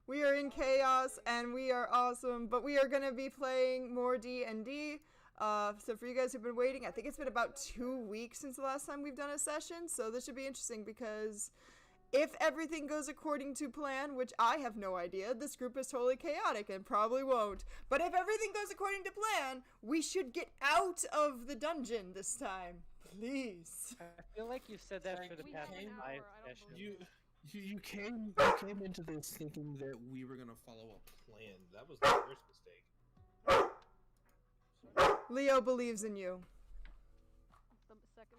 We are in chaos and we are awesome, but we are going to be playing more D&D. So for you guys who've been waiting, I think it's been about 2 weeks since the last time we've done a session, so this should be interesting because if everything goes according to plan, which I have no idea, this group is totally chaotic and probably won't, but if everything goes according to plan, we should get out of the dungeon this time. Please. I feel like you've said that for the past 5 sessions. You came into this thinking that we were gonna follow a plan. That was the first mistake. Leo believes in you.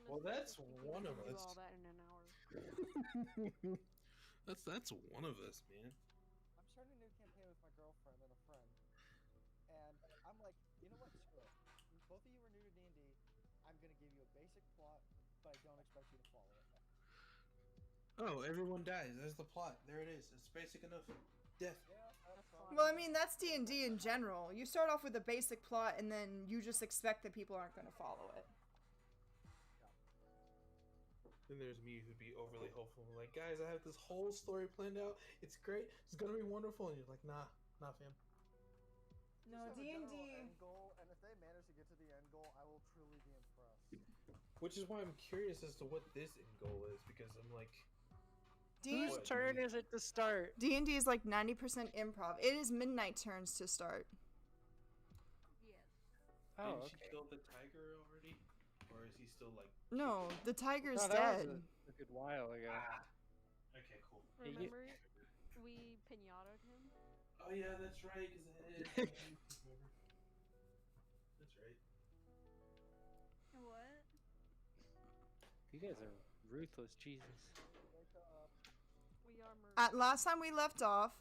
Well, that's one of us. All that in an hour. That's one of us, man. I'm starting a new campaign with my girlfriend and a friend, and I'm like, you know what? Screw it. Both of you are new to D&D. I'm gonna give you a basic plot, but I don't expect you to follow it. Oh, everyone dies. There's the plot. There it is. It's basic enough. Death. Yeah, that's fine. Well, I mean, that's D&D in general. You start off with a basic plot, and then you just expect that people aren't going to follow it. Then there's me who'd be overly hopeful. Like, guys, I have this whole story planned out. It's great. It's gonna be wonderful. And you're like, nah, fam. No, Just have a general D&D... end goal, and if they manage to get to the end goal, I will truly be impressed. Which is why I'm curious as to what this end goal is, because I'm like... Whose turn is it to start? D&D is like 90% improv. It is midnight turns to start. Yes. Oh, Didn't she okay. kill the tiger already? Or is he still like... No, the tiger's No, that was dead. a good while ago. Okay, cool. Remember, we pinataed him? Oh yeah, that's right, because That's right. What? You guys are ruthless, Jesus. We are murdered. At last time we left off,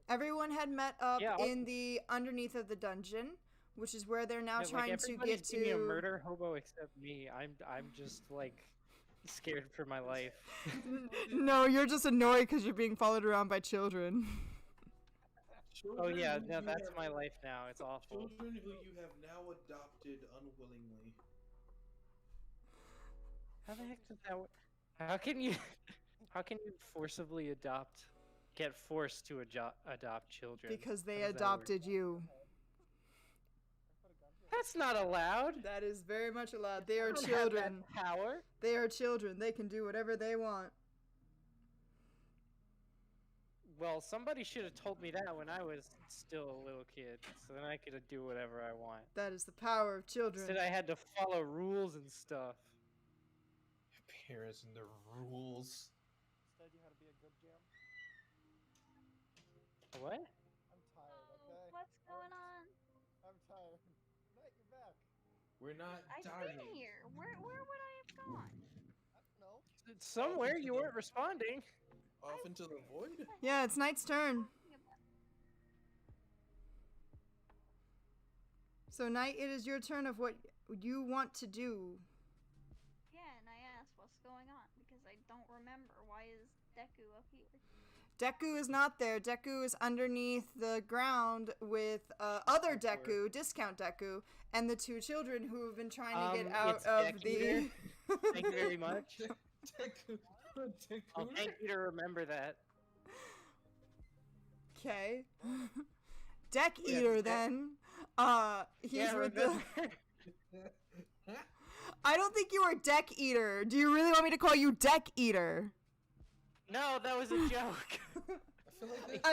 everyone had met up Yeah, in the underneath of the dungeon, which is where they're now Yeah, trying to get everybody's being a to... murder hobo except me. I'm just like scared for my life. No, you're just annoyed because you're being followed around by children. Oh yeah, no, that's my life now. It's awful. Children who you have now adopted unwillingly. How the heck does that work? How can you forcibly get forced to adopt children? Because they How does that adopted you. That's not allowed. That is very much allowed. They are I don't have that children. power. They are children. They can do whatever they want. Well, somebody should have told me that when I was still a little kid, so then I could do whatever I want. That is the power of children. Instead, I had to follow rules and stuff. Parents and their rules. Instead, you had to be a good jam. What? I'm tired, okay? What's going on? I'm tired. Night, you're back. We're not I've dying. been here. Where would I have gone? I don't know. Somewhere you weren't responding. Off into the void? Yeah, it's Knight's turn. So, Knight, it is your turn of what you want to do. Yeah, and I asked what's going on because I don't remember. Why is Deku up here? Deku is not there. Deku is underneath the ground with other Deku, discount Deku, and the two children who have been trying to get out it's of Deku the... here. Thank you very much. Deku. I'll thank you to remember that. Okay. Deck Eater, then. He's Yeah, with the... remember. I don't think you are Deck Eater. Do you really want me to call you Deck Eater? No, that was a joke. I feel like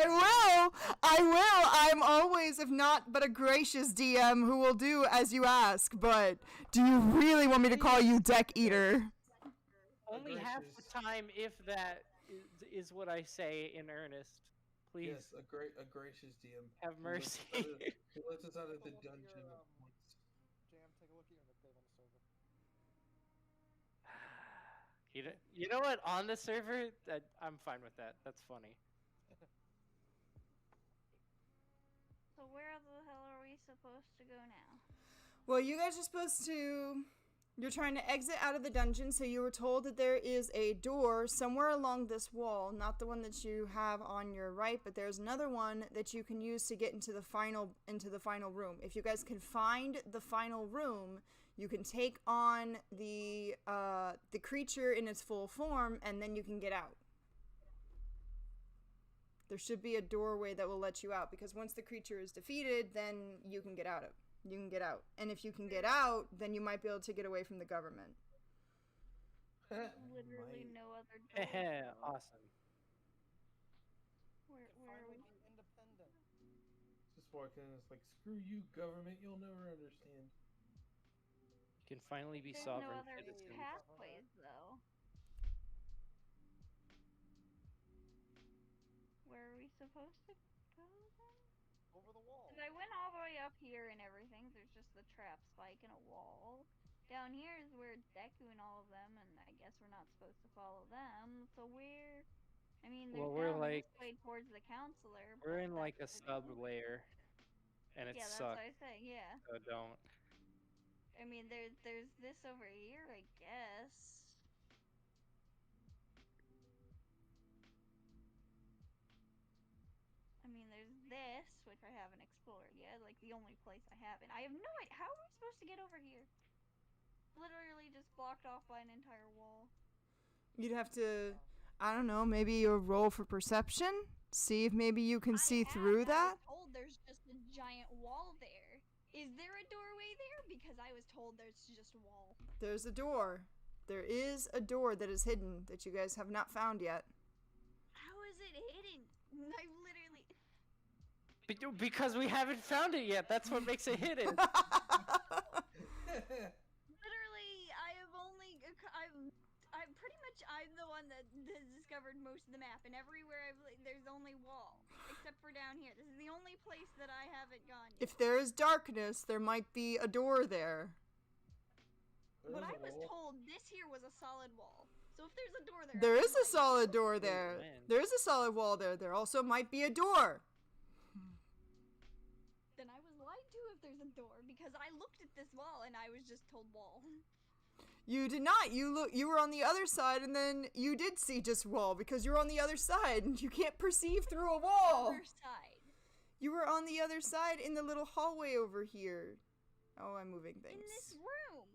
I will. I'm always, if not but a gracious DM who will do as you ask, but do you really want me to call you Deck Eater? Only half the time, if that is what I say in earnest. Please yes, a gracious DM. have mercy. He lets us out of the Take a look at dungeon. your, Jam, take a look at your nickname on the server. You know what? On the server, I'm fine with that. That's funny. So where the hell are we supposed to go now? Well, you guys are supposed to... You're trying to exit out of the dungeon, so you were told that there is a door somewhere along this wall, not the one that you have on your right, but there's another one that you can use to get into the final room. If you guys can find the final room, you can take on the creature in its full form, and then you can get out. There should be a doorway that will let you out, because once the creature is defeated, then you can get out of. You can get out. And if you can get out, then you might be able to get away from the government. Literally Might. no other doors. Yeah, though. awesome. Where are Finally we? be independent. Just walking in, it's like, screw you, government. You'll never understand. You can finally be There's sovereign no other citizens. pathways though. Where are we supposed to go then? Over the wall. 'Cause I went all the way up here and everything. There's just the trap spike and a wall. Down here is where Deku and all of them, and I guess we're not supposed to follow them. So where? I mean, there's Well, we're down like this way towards the counselor. we're but in like a that's where we sub go. layer, and it Yeah, that's sucks. what I say. Yeah. So don't. I mean, there's this over here, I guess. I mean, there's this, which I haven't explored yet. Like the only place I haven't. I have no idea. How are we supposed to get over here? Literally just blocked off by an entire wall. You'd have to, I don't know, maybe you roll for perception? See if maybe you can see through that? I was told there's just a giant wall there. Is there a doorway there? Because I was told there's just a wall. There's a door. There is a door that is hidden that you guys have not found yet. How is it hidden? I literally. Because we haven't found it yet. That's what makes it hidden. Literally, I have only. I'm pretty much. I'm the one that has discovered most of the map, and everywhere there's only wall, except for down here. This is the only place that I haven't gone yet. If there is darkness, there might be a door there. But I There's a was wall. told this here was a solid wall. So if there's a door there, There is a like, solid door there. man. There is a solid wall there. There also might be a door. Then I was lied to if there's a door because I looked at this wall and I was just told wall. You did not. You were on the other side, and then you did see just wall because you were on the other side, and you can't perceive through a wall. Other side. You were on the other side in the little hallway over here. Oh, I'm moving things. In this room.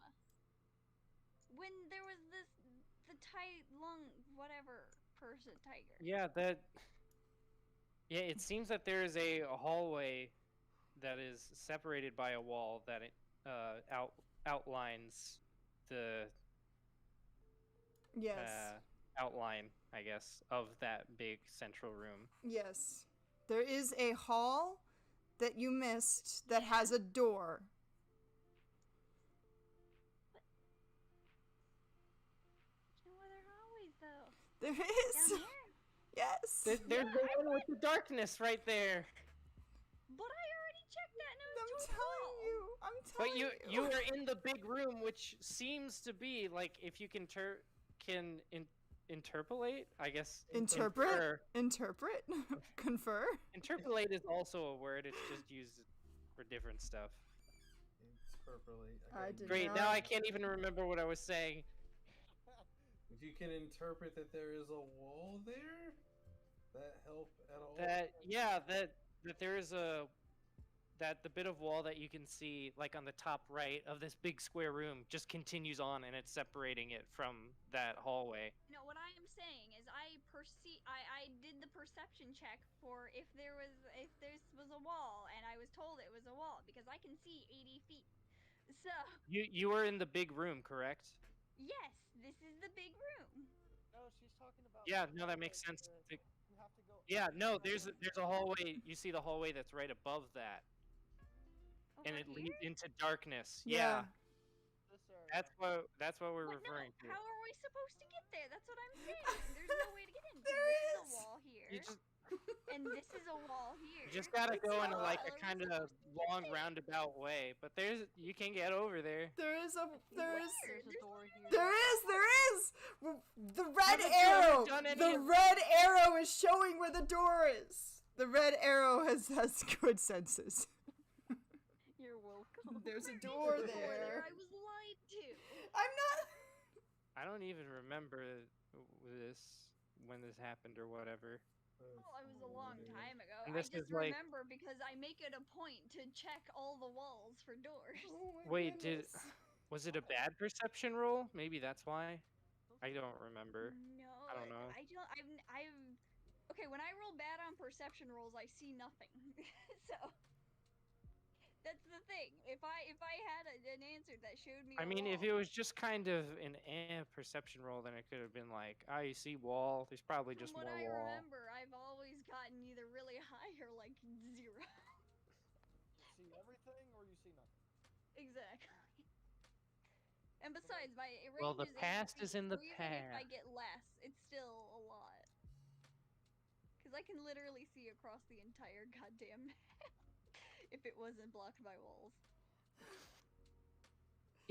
When there was the tight lung whatever person tiger. Yeah, that. Yeah, it seems that there is a hallway that is separated by a wall that outlines the Yes. outline, I guess, of that big central room. Yes. There is a hall that you missed that has a door. There's no other hallways though. There Down is. here. Yes. There's the one with the darkness right there. But I already checked that and it I'm was telling you. I'm But telling you you. are in the big room, which seems to be like if you can interpolate, I guess. Interpret? Infer. Interpret? Confer? Interpolate is also a word. It's just used for different stuff. Interpolate. I got did it. Great. not- Now I can't even remember what I was saying. If you can interpret that there is a wall there, that help at all? That there is the bit of wall that you can see like on the top right of this big square room just continues on and it's separating it from that hallway. No, what I am saying is I did the perception check for if this was a wall, and I was told it was a wall because I can see 80 feet. So You were in the big room, correct? yes, this is the big room. No, she's talking about. Yeah, no, that makes sense. You have to go. Yeah, no, there's a hallway. You see the hallway that's right above that, and Over it leads here? into darkness. Yeah. Yeah, This area. that's what we're What? referring No, to. how are we supposed to get there? That's what I'm saying. There's no way to get in. 'Cause There this is. is a wall here, You just and this is a wall here. you just gotta It's go not in a like wall. a Are we kind of supposed to get long there? roundabout way, but you can get over there. There is a. There is. Where? There's a door here. There is. The red Haven't you arrow. done any The of- red arrow is showing where the door is. The red arrow has good senses. You're welcome. There's a There is door a there. I was lied to. I'm not. I don't even remember when this happened or whatever. Well, it was a long time ago. And I this just is like- remember because I make it a point to check all the walls for doors. Oh my Wait, goodness. was it a bad perception roll? Maybe that's why. I don't remember. No, I don't know. I don't. Okay, when I roll bad on perception rolls, I see nothing. So that's the thing. If I had an answer that showed me I a mean, if wall, it was just kind of an perception roll, then it could have been like, oh, you see wall. There's probably from just what more I wall. remember, I've always gotten either really high or like 0. You see everything or you see nothing. Exactly. And besides, my range Well, the is 8 past is feet, in so the even if I past. get less, it's still a lot. Because I can literally see across the entire goddamn map if it wasn't blocked by walls.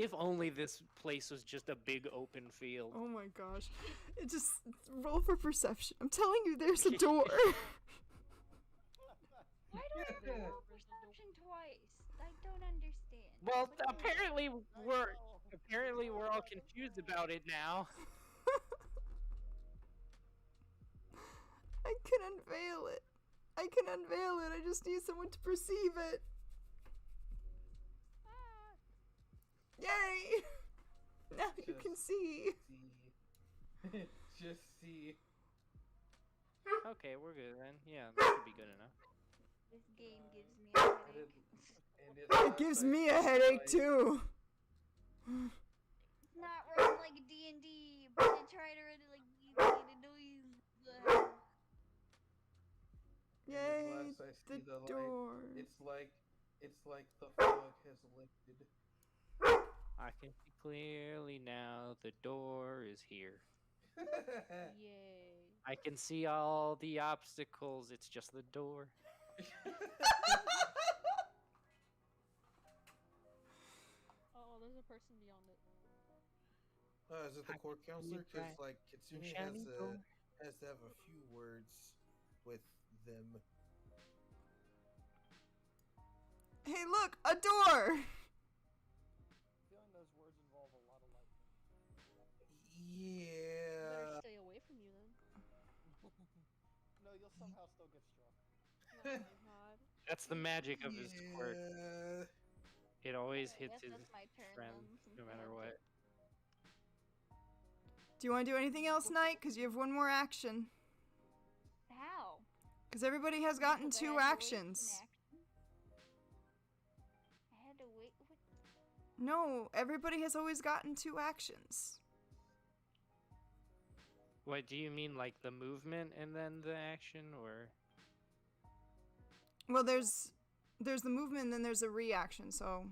If only this place was just a big open field. Oh my gosh. It just roll for perception. I'm telling you, there's a door. Why do I have to roll perception twice? I don't understand. Well, What do you- apparently we're all confused about it now. I can unveil it. I can unveil it. I just need someone to perceive it. Ah, Yay! Now you can see. Just see. Okay, we're good then. Yeah, that should be good enough. this game gives me a headache. It gives me a headache too. It's not run like D&D, but I try to run it like D&D. Yay, I the see the light. door. It's like the fog has lifted. I can see clearly now the door is here. Yay. I can see all the obstacles. It's just the door. Oh, there's a person beyond it. Is it the court counselor? Because like Kitsune shining door. has to have a few words with them. Hey, look, a door. Feeling those words involve a lot of lightning. Yeah. Better stay away from you then. No, you'll somehow still get struck. Oh my god. That's the magic of his quirk. Yeah. It always I hits guess his that's my turn friend, then, since no I matter have what. Do you want to do anything else, Knight? Because you have one more action. How? Because everybody has gotten Because I 2 had to wait actions. an action? I had to wait. What? No, everybody has always gotten 2 actions. What do you mean, like the movement and then the action, or? Well, there's the movement and then there's a reaction, so...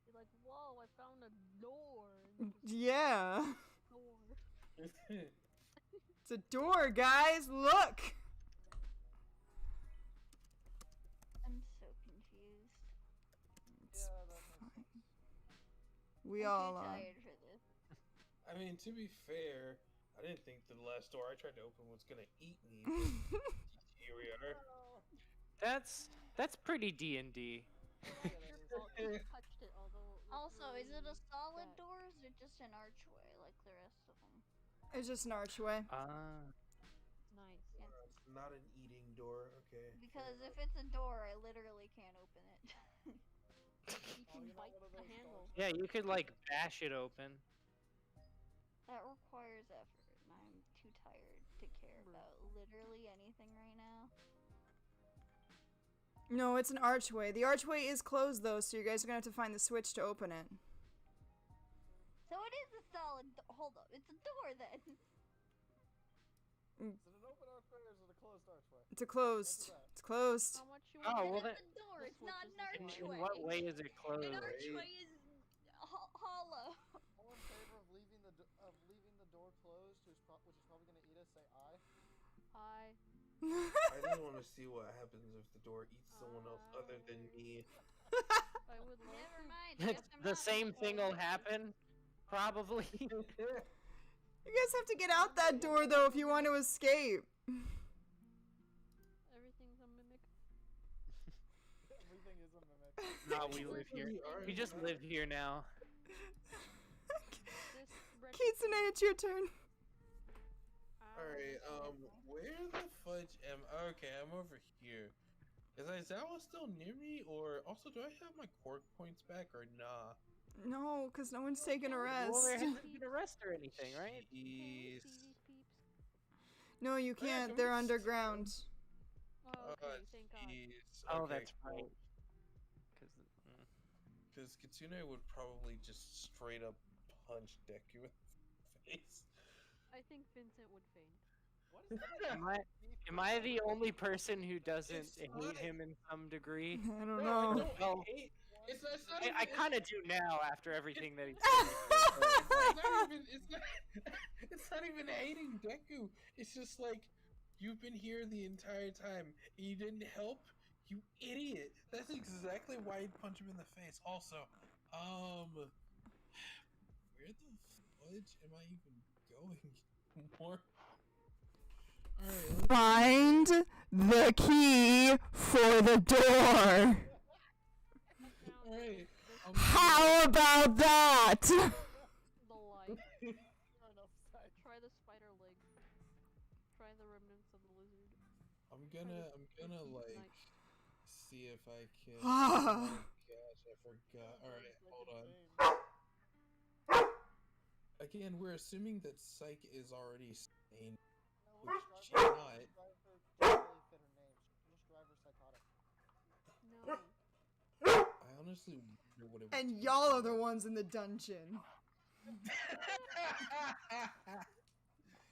You're like, whoa, I found a door. And just Yeah. door. It's a door, guys. Look. I'm so confused. It's Yeah, that makes fine. sense. We I'm all too are. tired for this. I mean, to be fair, I didn't think the last door I tried to open was gonna eat me. Here we are. That's pretty D&D. Your fault you touched it, although it was Also, is it a really solid bad. door or is it just an archway like the rest of them? It's just an archway. Nice. It's not an eating door. Okay. Because if it's a door, I literally can't open it. You can you're not bite one of the those handle. Yeah, you could like bash it open. That requires effort, and I'm too tired to care about literally anything right now. No, it's an archway. The archway is closed, though, so you guys are going to have to find the switch to open it. So it is a solid hold up, it's a door then. Is it an open archway or is it a closed archway? It's a closed. Answer that. It's closed. How much you Oh, want? well It's then- a door, the it's not an switch is In, archway. in what way is it closed? An archway is hollow. All in favor of leaving the door closed, which is probably going to eat us, say aye. Hi. I just want to see what happens if the door eats someone else other than me. I would love Never to. mind. I guess I'm The not same thing will closed. happen, probably. You guys have to get out that door, though, if you want to escape. Everything's a mimic. Everything is a mimic. No, we live here. We just live here now. This red Kitsune, it's your turn. Alright, where the fudge am okay, I'm over here. Is Aizawa still near me, or also do I have my quirk points back or nah? No, because no one's taking a rest. Well, there hasn't been a rest or anything, right? Jeez. No, you Oh, yeah, can't. can They're we underground. Oh, okay, thank God. jeez. Oh, Okay, that's right. Because Because Kitsune would probably just straight up punch Deku in the face. I think Vincent would faint. What is that? am I the only person who doesn't It's hate fine. him in some degree? I don't No, I know. don't Well, hate. It's not I even. kind of do now after everything that he's It's not even. It's not. It's not even hating Deku. It's just like you've been here the entire time and you didn't help. You idiot. That's exactly why you'd punch him in the face. Also, where the fudge am I even going? More. Alright, Find the key for the door. alright. How about that? The light. You're on upside. Try the spider leg. Try the remnants of the lizard. I'm gonna like Night. see if I can. Ah. Oh gosh, I forgot. Alright, hold on. Again, we're assuming that Psyche is already sane. No, Which drive she's her, not. drive her doesn't really fit her name. Just drive her psychotic. No. I honestly wonder what it would And take y'all to- are the ones in the dungeon.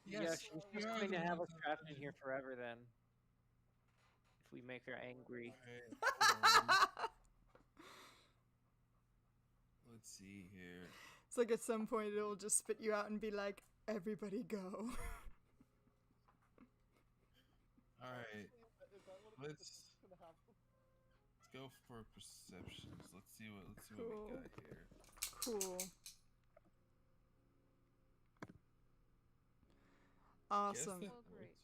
Yeah, Yes, she's we just are going to the have us ones trapped that- in here forever then. If we make her angry. Alright, hold on. Let's see here. It's like at some point it'll just spit you out and be like, everybody go. Alright, Is that what let's is gonna happen? go for perceptions. Let's see what Cool. we got here. Cool. Guess Awesome. that Oh, great.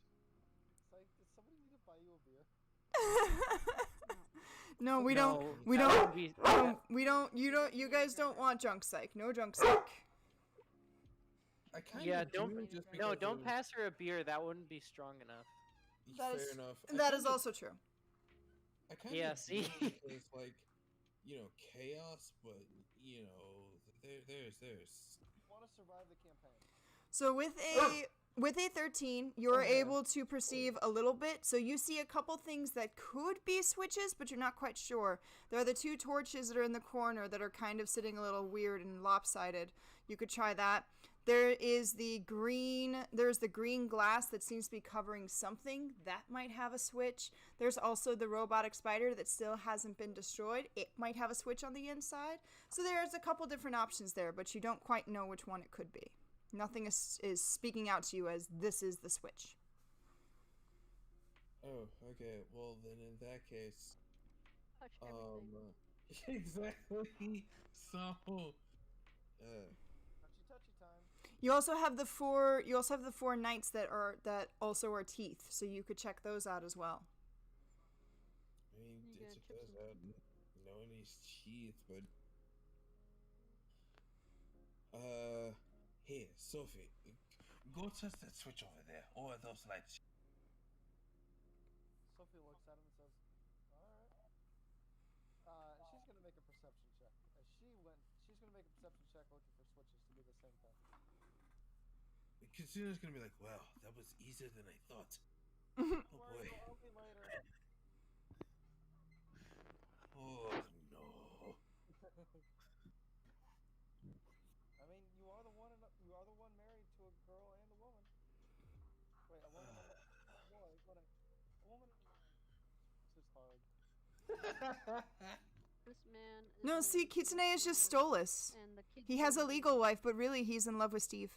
Psych, does somebody need to buy you a beer? No, we No, don't. We that don't. would be- We don't. You don't. You guys don't want junk psych. No junk psych. I kind Yeah, of don't- do just No, because don't of- pass her a beer. That wouldn't be strong enough. That Fair is- enough. That is also true. I kind Yeah, of see? because like, chaos, but there's. You want to survive the campaign. So with a 13, you're able to perceive a little bit. So you see a couple things that could be switches, but you're not quite sure. There are the two torches that are in the corner that are kind of sitting a little weird and lopsided. You could try that. There's the green glass that seems to be covering something. That might have a switch. There's also the robotic spider that still hasn't been destroyed. It might have a switch on the inside. So there's a couple different options there, but you don't quite know which one it could be. Nothing is speaking out to you as this is the switch. Oh, okay. Well, then in that case, Touch everything. exactly. So, Touchy time. You also have the four knights that also are teeth, so you could check those out as well. I mean, You it's gotta chip does some that knowing his teeth, but here, Sophie, go touch that switch over there, or those lights. Sophie looks at him and says, "Alright." She's gonna make a perception check. She's gonna make a perception check looking for switches to do the same thing. Kitsune's gonna be like, "Wow, that was easier than I thought." Don't Oh worry, boy. we'll help you later. Oh no. I mean, you are the one married to a girl and a woman. Wait, a woman and a boy. A woman. This is hard. This man. Is No, see, married to Kitsune is just woman, Stolas. and the kid He has a baby- legal wife, but really he's in love with Steve.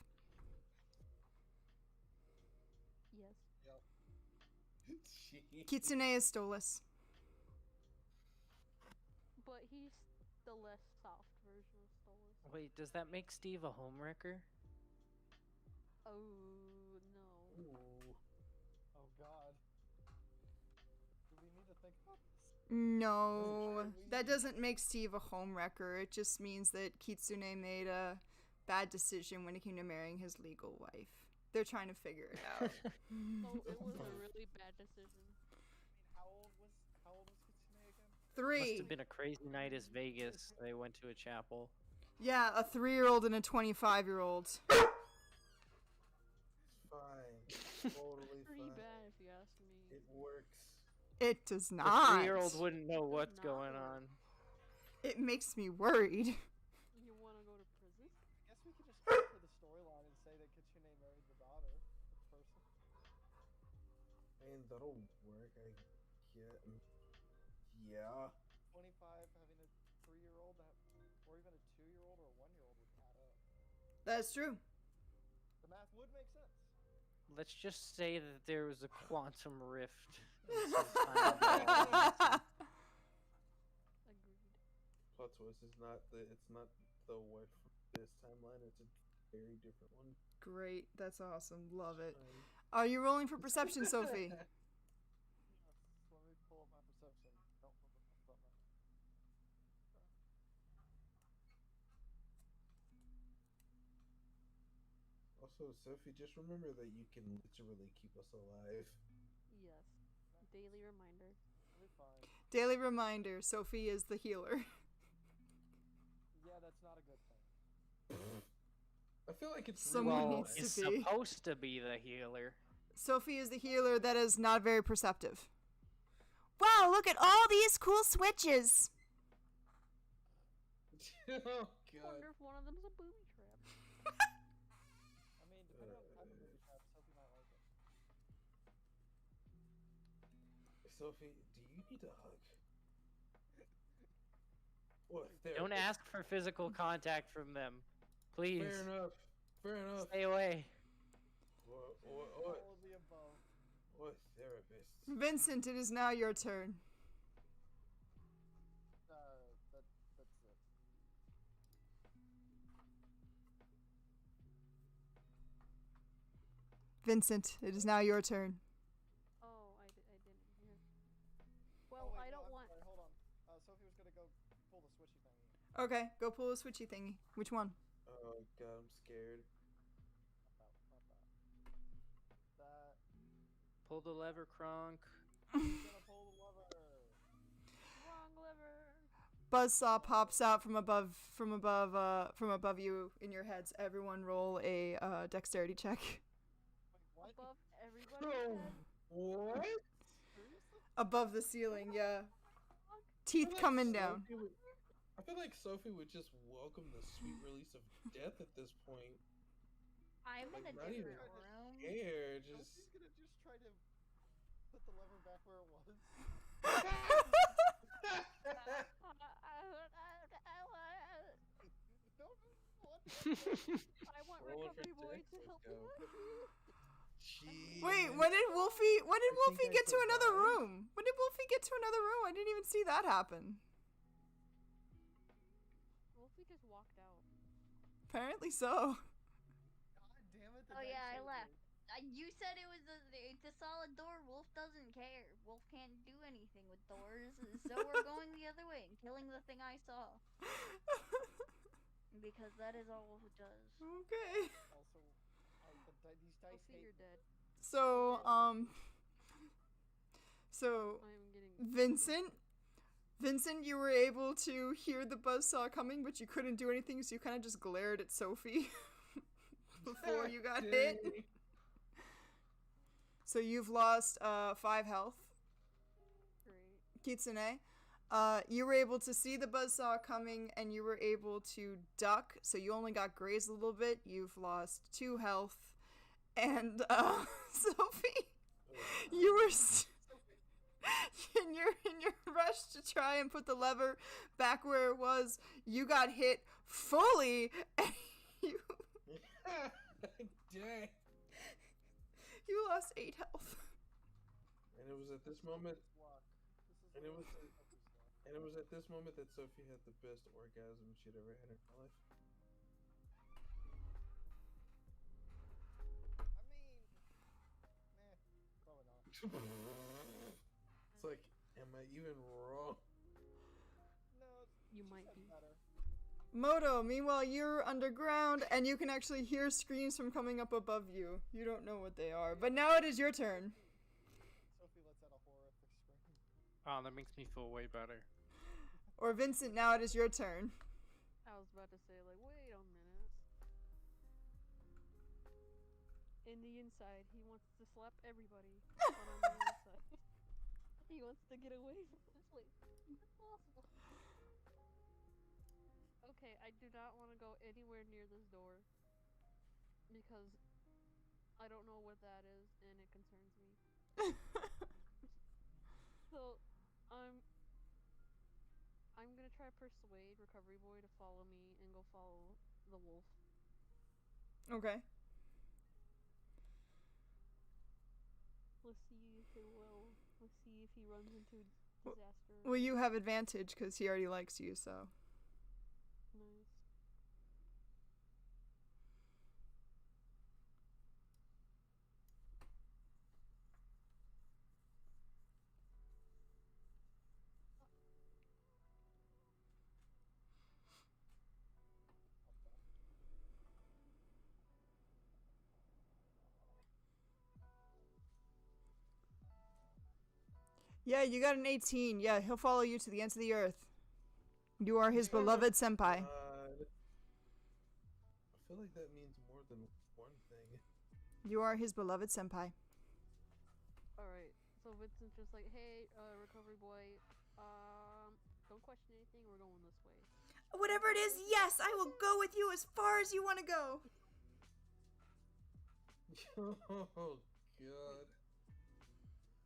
Yes. Jeez. Kitsune is Stolas. But he's the less soft version of Stolas. Wait, does that make Steve a homewrecker? Oh no. Ooh. Oh God. Do we need to think about this? No, that doesn't make Steve a homewrecker. It just means that Kitsune made a bad decision when it came to marrying his legal wife. They're trying to figure it out. Oh, it was a really bad decision. How old was Kitsune again? Must 3. have been a crazy night as Vegas. They went to a chapel. Yeah, a 3-year-old and a 25-year-old. Fine. Totally It works. It does The not. 3-year-old wouldn't know Does what's not going work. on. It makes me worried. You want to go to prison? I guess we could just alter the storyline and say that Kitsune married the daughter of the person. I mean, that'll work. I get. Yeah. 25 having a 3-year-old or even a 2-year-old or a 1-year-old would add up. That's true. The math would make sense. Let's just say that there was a quantum rift. in some time. Agreed. Plot twist is it's not the wife from this timeline. It's a very different one. Great. That's awesome. Love it. Um, Are you rolling for perception, Sophie? Yes. Let me pull up my perception. Don't put my Also, Sophie, just remember that you can literally keep us alive. Yes. Daily reminder. It'll be fine. Daily reminder, Sophie is the healer. Yeah, that's not a good thing. I feel like it's Someone really Well, needs nice. to it's be. supposed to be the healer. Sophie is the healer that is not very perceptive. Wow, look at all these cool switches. Oh god. Wonder if one of them's a booby trap. I mean, depending on the type of movie trap, Sophie might like it. Sophie, do you need a hug? What? Don't ask for physical contact from them. Please. Fair enough. Fair enough. Stay away. What? All of the above. What therapist? Vincent, it is now your turn. That's it. Vincent, it is now your turn. Oh, I didn't hear. Oh, Well, wait, I no, don't I'm want. sorry, hold on. Sophie was gonna go pull the switchy thingy. Okay, go pull a switchy thingy. Which one? Oh god, I'm scared. Not that. That. Pull the lever, Kronk. He's gonna pull the lever. Wrong lever. Buzzsaw pops out from above you in your heads. Everyone roll a dexterity check. Wait, what? Above everybody's No. head. What? Seriously? Above the ceiling, yeah. I Teeth feel like coming down. I feel like Sophie would just welcome the sweet release of death at this point. I'm in Like, a not even different room. Scared, just. Sophie's gonna just try to put the lever back where it was. Don't what? I want Roll for recovery boy dex, to let's help go. me. Jeez. Wait, when did Wolfie I think I get to another survived. room? When did Wolfie get to another room? I didn't even see that happen. Wolfie just walked out. Apparently so. God damn it. the Oh dice yeah, I rolled left. it. You said it's a solid door. Wolf doesn't care. Wolf can't do anything with doors, so we're going the other way and killing the thing I saw. Because that is all Wolf does. Okay. Also, these dice Wolfie, hate you're me. dead. So, I am getting. Vincent, you were able to hear the buzzsaw coming, but you couldn't do anything, so you kind of just glared at Sophie before you got hit. Dang. So you've lost 5 health. Great. Kitsune. You were able to see the buzzsaw coming, and you were able to duck, so you only got grazed a little bit. You've lost 2 health. And, Sophie, you were in your rush to try and put the lever back where it was, you got hit fully, and Dang. you lost 8 health. And it was at this moment. Luck. This is And it was. really Sophie's luck. And it was at this moment that Sophie had the best orgasm she'd ever had in her life. I mean, meh, probably not. It's like, am I even wrong? No, You she's might had be. better. Moto, meanwhile, you're underground, and you can actually hear screams from coming up above you. You don't know what they are, but now it is your turn. Sophie lets out a horrific scream. Oh, that makes me feel way better. Or Vincent, now it is your turn. I was about to say, like, wait a minute. In the inside, he wants to slap everybody. But on the inside. get away from this place. It's impossible. Okay, I do not want to go anywhere near this door because I don't know what that is and it concerns me. So, I'm gonna try persuade Recovery Boy to follow me and go follow the wolf. Okay. Let's see if it will. Let's see if he runs into disaster. Well, you have advantage because he already likes you, so. Nice. Yeah, you got an 18. Yeah, he'll follow you to the ends of the earth. You are his beloved senpai. I feel like that means more than one thing. You are his beloved senpai. Alright, so Vincent's just like, hey, Recovery Boy, don't question anything, we're going this way. Whatever it is, yes, I will go with you as far as you want to go. Oh god.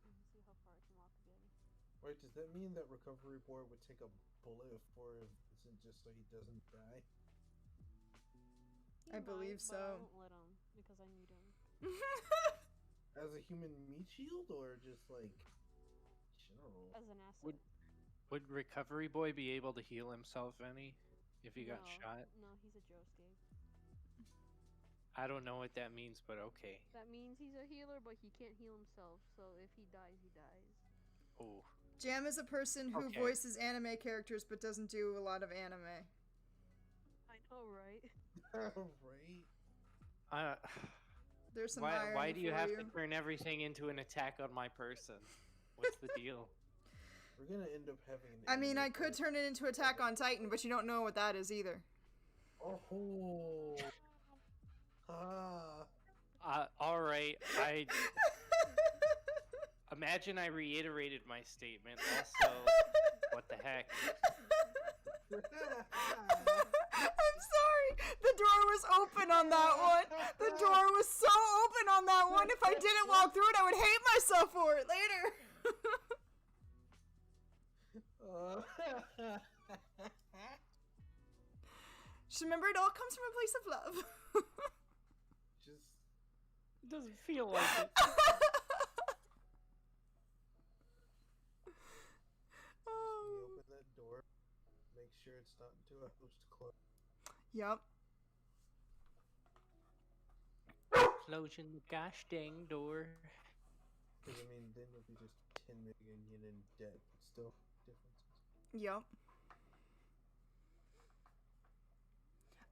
Let me see how far I can walk again. Wait, does that mean that Recovery Boy would take a bullet for Vincent just so he doesn't die? He I believe might, but I so. won't let him because I need him. As a human meat shield or just like general? As an asset. Would Recovery Boy be able to heal himself any if he got No, shot? No, he's a Josuke. I don't know what that means, but okay. That means he's a healer, but he can't heal himself, so if he dies, he dies. Oh. Jam is a person who Okay. voices anime characters but doesn't do a lot of anime. I know, right? Right? There's some why irony do you for have to turn everything into an attack on my person? What's the deal? We're gonna end up having an I mean, anime I could fight. turn it into Attack on Titan, but you don't know what that is either. Oh. All right. I imagine I reiterated my statement. Also, what the heck? I'm sorry. The door was open on that one. The door was so open on that one. If I didn't walk through it, I would hate myself for it later. Just remember, it all comes from a place of love. Just It doesn't feel like it. Oh. open that door. Make sure it's not into a host club. Yep. Closing the gosh dang door. Because I mean, then you'll be just 10 million yen in debt, but still differences. Yep.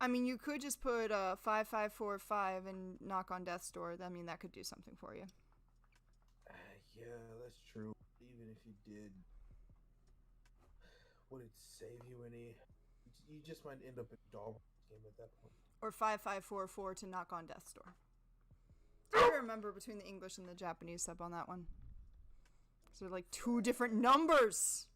I mean, you could just put 5545 and knock on death's door. I mean, that could do something for you. Yeah, that's true. Even if you did, would it save you any? You just might end up in a dog game at that point. Or 5544 to knock on death's door. I remember between the English and the Japanese sub on that one. So they're like two different numbers.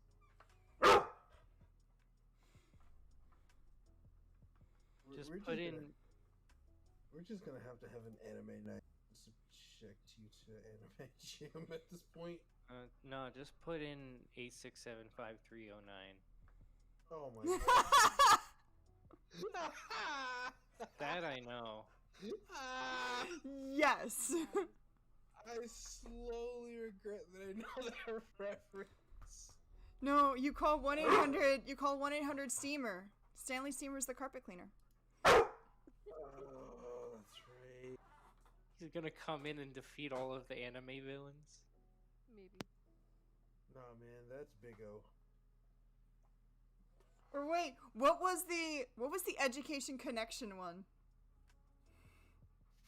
Just We're put in. We're just gonna have to have an anime night. Subject you to anime jam at this point. No, just put in 8675309. Oh my god. That I know. Yes. I slowly regret that I know that reference. No, you call 1-800. You call 1-800 Steamer. Stanley Steamer's the carpet cleaner. Oh, that's right. He's gonna come in and defeat all of the anime villains. Maybe. Nah, man, that's Big O. Or wait, what was the Education Connection one?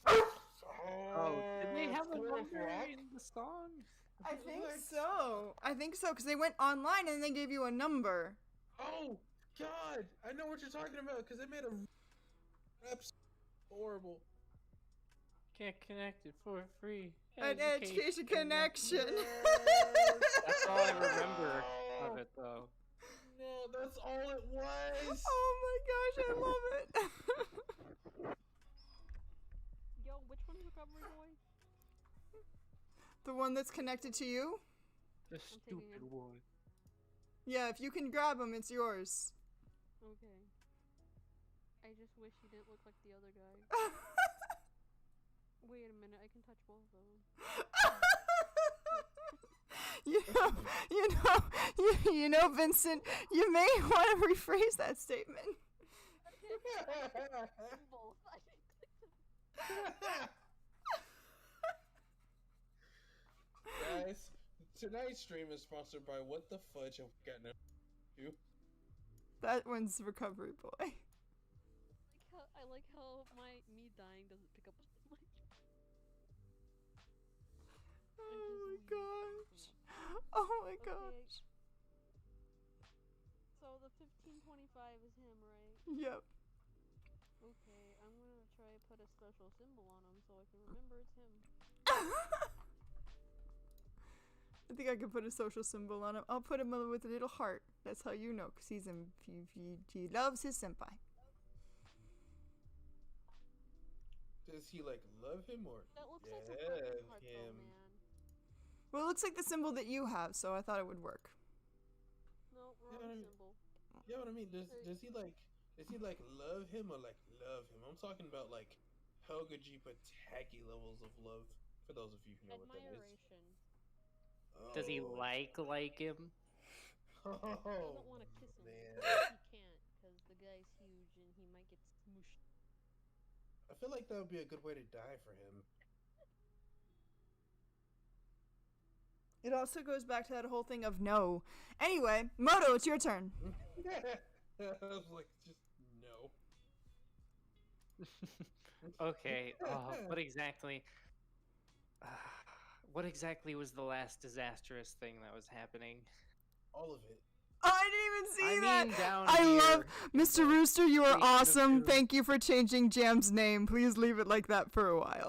Oh, did they have a Squirrel number Flock? in the song? I think so. I think so, because they went online and they gave you a number. Oh God, I know what you're talking about because they made a episode horrible. Can't connect it for free. An education connection. That's all I remember of it, though. No, that's all it was. Oh my gosh, I love it. Yo, which one's recovery boy? The one that's connected to you? The taking stupid it. one. Yeah, if you can grab him, it's yours. Okay. I just wish he didn't look like the other guy. Wait a minute, I can touch both of them. you know, Vincent, you may want to rephrase that statement. Both. I can click them. Guys, tonight's stream is sponsored by What the Fudge have we gotten you? That one's recovery boy. I like how me dying doesn't pick up as much. Oh my gosh. Oh my gosh. So the 1525 is him, right? Yep. Okay, I'm gonna try to put a special symbol on him so I can remember it's him. I think I could put a social symbol on him. I'll put him with a little heart. That's how you know, because he loves his senpai. Does he like love him or That looks like a fucking heart though, him? man. Well, it looks like the symbol that you have, so I thought it would work. No, Yeah, wrong I mean- symbol. Yeah, what I mean, does he like love him or like love him? I'm talking about like Helga G Pataki levels of love. For those of you who know what that is. Admiration. Does he Oh. like him? Oh, He doesn't want to kiss him. man. He can't, because the guy's huge and he might get smooshed. I feel like that would be a good way to die for him. It also goes back to that whole thing of no. Anyway, Moto, it's your turn. I was like, just no. Okay. What exactly? What exactly was the last disastrous thing that was happening? All of it. Oh, I didn't even see I that. mean, down I love here, Mr. Rooster. You are Station of awesome. Doom. Thank you for changing Jam's name. Please leave it like that for a while.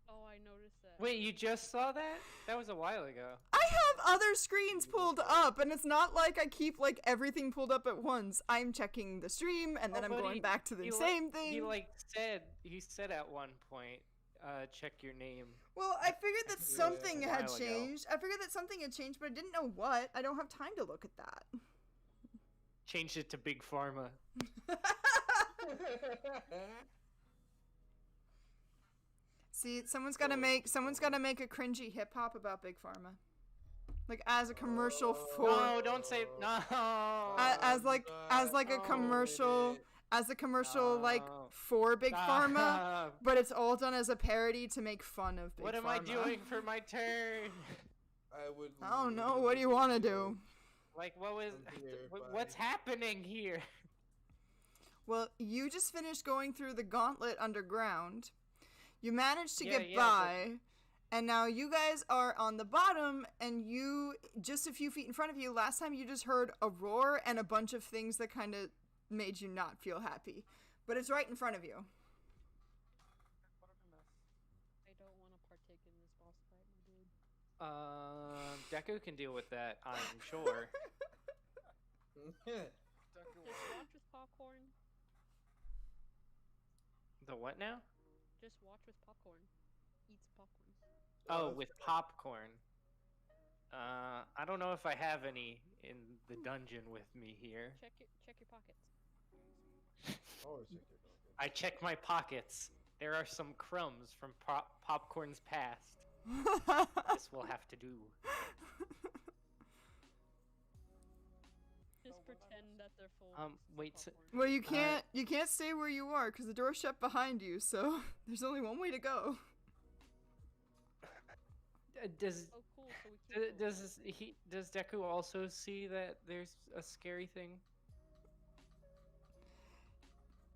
Oh, I noticed that. Wait, you just saw that? That was a while ago. I have other screens pulled up, and it's not like I keep like everything pulled up at once. I'm checking the stream, and then I'm but going back to the same thing. He said at one point, check your name. Well, I figured that Yeah, something a had while ago. changed. I figured that something had changed, but I didn't know what. I don't have time to look at that. Changed it to Big Pharma. See, someone's got to make a cringy hip hop about Big Pharma, like as a commercial for No, don't say no. as like a commercial like No. for Big Pharma, Stop. but it's all done as a parody to make fun of Big What Pharma. am I doing for my turn? I don't know. What do you want to do? Like, what was? I'm here, What's buddy. happening here? Well, you just finished going through the gauntlet underground. You managed to Yeah, get yeah, by, and now you guys are on the bottom, and you, just a few feet in front of you, last time you just heard a roar and a bunch of things that kind of made you not feel happy. But it's right in front of you. What a mess. I don't want to partake in this boss fight, my dude. Deku can deal with that, I'm sure. Deku Just watch with popcorn. The what now? Just watch with popcorn. Eats popcorn. Oh, with popcorn. I don't know if I have any in the dungeon with me here. Check your pockets. Always check your pocket. I check my pockets. There are some crumbs from popcorn's past. This will have to do. Just pretend that they're full. Wait, so- popcorn. Well, you can't stay where you are because the door's shut behind you. So there's only one way to go. Does Oh, cool. So we keep going. does Deku also see that there's a scary thing?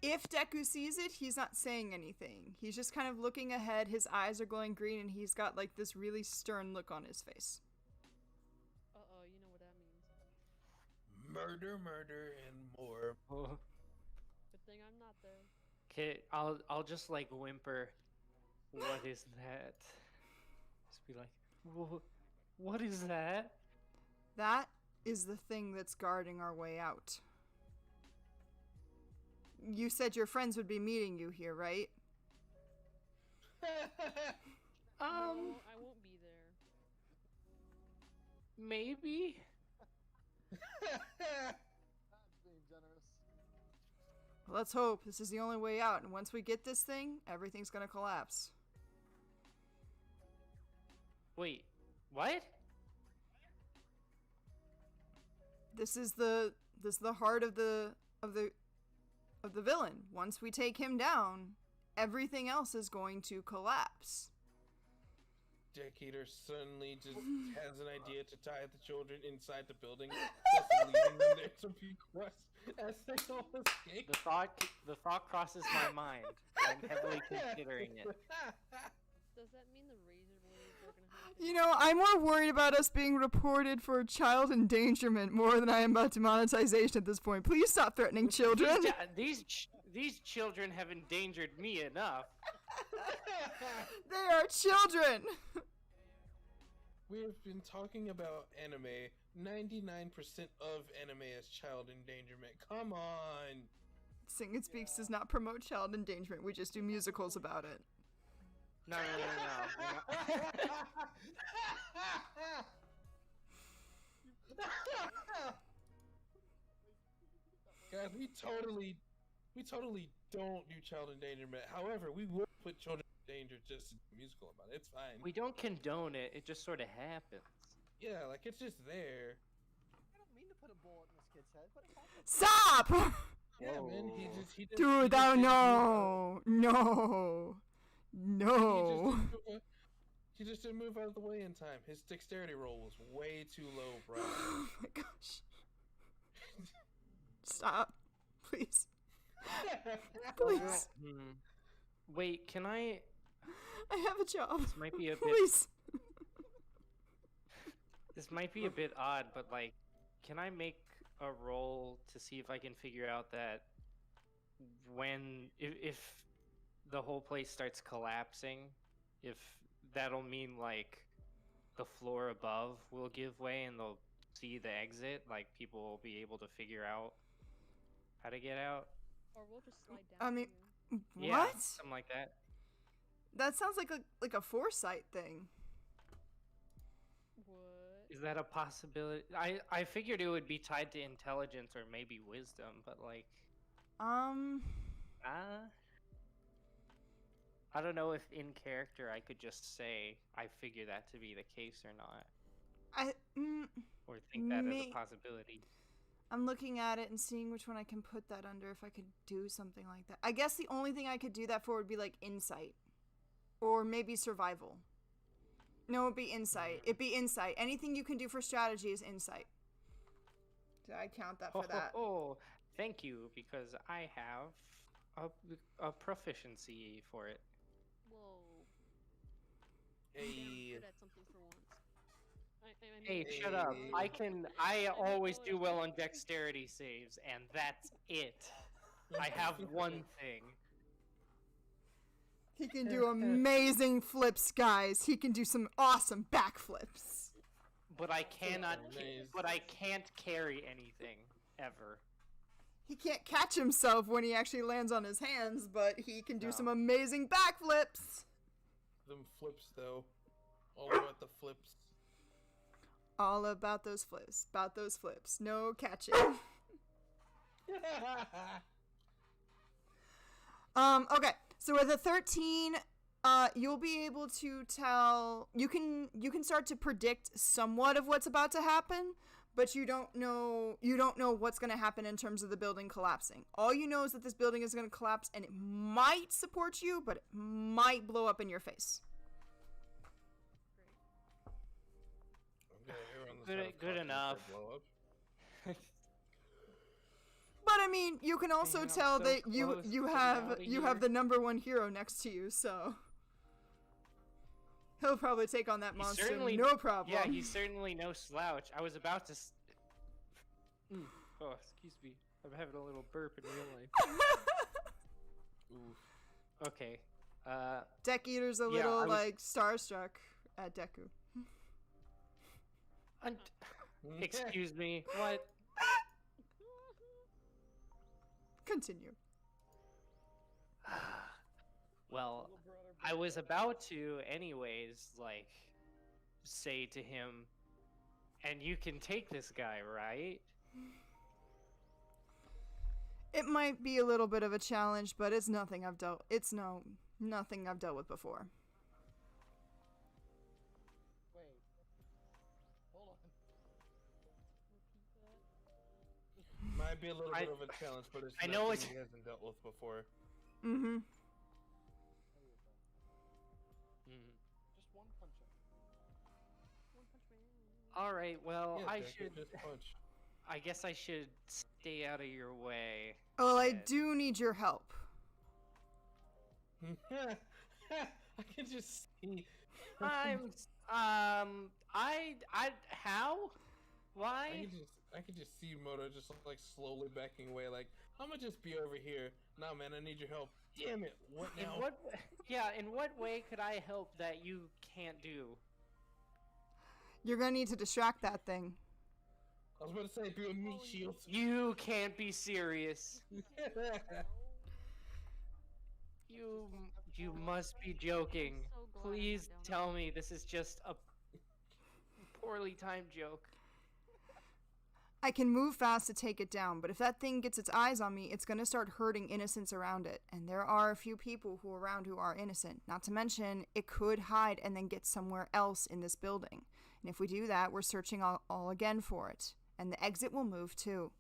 If Deku sees it, he's not saying anything. He's just kind of looking ahead. His eyes are glowing green, and he's got like this really stern look on his face. Uh-oh, you know what that means. Murder, and more. Oh. Good thing I'm not there. Okay, I'll just like whimper. What is that? Just be like, what is that? That is the thing that's guarding our way out. You said your friends would be meeting you here, right? No, I won't be there. Maybe. That's being generous. Let's hope this is the only way out, and once we get this thing, everything's gonna collapse. Wait, what? This is the heart of the villain. Once we take him down, everything else is going to collapse. Dick Eater suddenly just has an idea to tie the children inside the building, just leaving them there to be crushed as they all escape. The thought crosses my mind. I'm heavily considering it. Does that mean the razor blades are gonna have to You know, I'm more worried about us being reported for child endangerment more than I am about demonetization at this point. Please stop threatening children. These children have endangered me enough. They are children. We've been talking about anime. 99% of anime is child endangerment. Come on. Sing and Speaks does not promote child endangerment. We just do musicals about it. No. Guys, we totally don't do child endangerment. However, we will put children in danger just to do a musical about it. It's fine. We don't condone it. It just sort of happens. Yeah, like it's just there. I don't mean to put a bullet in this kid's head, but it happens. Stop! Yeah, Whoa. man. He just Dude, just oh didn't no. He just didn't move out of the way in time. His dexterity roll was way too low, bro. Oh my gosh. Stop. Please. Please. Wait, can I? I have a job. This might be a bit. Please. This might be a bit odd, but like, can I make a roll to see if I can figure out that if the whole place starts collapsing, if that'll mean like the floor above will give way and they'll see the exit, like people will be able to figure out how to get out. Or we'll just slide down. I mean, here. Yeah, what? something like that. That sounds like a foresight thing. What? Is that a possibility? I figured it would be tied to intelligence or maybe wisdom, but like, I don't know if in character I could just say I figure that to be the case or not, or think that as a possibility. I'm looking at it and seeing which one I can put that under if I could do something like that. I guess the only thing I could do that for would be like insight. Or maybe survival. No, it'd be insight. It'd be insight. Anything you can do for strategy is insight. Did I count that for that? Oh, thank you, because I have a proficiency for it. Whoa. Hey. I'm good at something for once. Hey, shut up. I always do well on dexterity saves, and that's it. I have one thing. He can do amazing flips, guys. He can do some awesome backflips. But I cannot. Amazing. But I can't carry anything ever. He can't catch himself when he actually lands on his hands, but he can do No. some amazing backflips. Them flips, though. All about the flips. All about those flips. About those flips. No catching. Okay. So with a 13, you'll be able to tell. You can start to predict somewhat of what's about to happen, but you don't know what's going to happen in terms of the building collapsing. All you know is that this building is going to collapse, and it might support you, but it might blow up in your face. Good enough. But I mean, you can also Damn, tell so that close you to getting have outta you here. have the number one hero next to you, so he'll probably take on that monster, no problem. Yeah, he's certainly no slouch. I was about to. Oh, excuse me. I'm having a little burp in real life. Oof. Okay. Deck Eater's a Yeah, little I was- like starstruck at Deku. Excuse me. What? Continue. Well, Little brother, I big was brother. about to, anyways, like, say to him, and you can take this guy, right? It might be a little bit of a challenge, but it's nothing I've dealt. Nothing I've dealt with before. Wait. Hold on. Repeat that. Might be a little I- bit of a challenge, but it's I know nothing it's- he hasn't dealt with before. Mm-hmm. There you go. Mm. Just one punch him. One Punch Man. All right. Well, Yeah, I Deku, should. just punch. I guess I should stay out of your way. Well, I Yeah. do need your help. I can just see. I'm. How? Why? I can just see Moto just like slowly backing away. Like I'm gonna just be over here. Nah, man, I need your help. Damn it! What In now? what? Yeah. In what way could I help that you can't do? You're gonna need to distract that thing. I was about to say, be a meat shield. You can't be serious. You must be joking. I'm so glad I'm not Please down tell me this is just a poorly timed joke. I can move fast to take it down, but if that thing gets its eyes on me, it's gonna start hurting innocents around it. And there are a few people who are innocent. Not to mention, it could hide and then get somewhere else in this building. And if we do that, we're searching all again for it. And the exit will move too.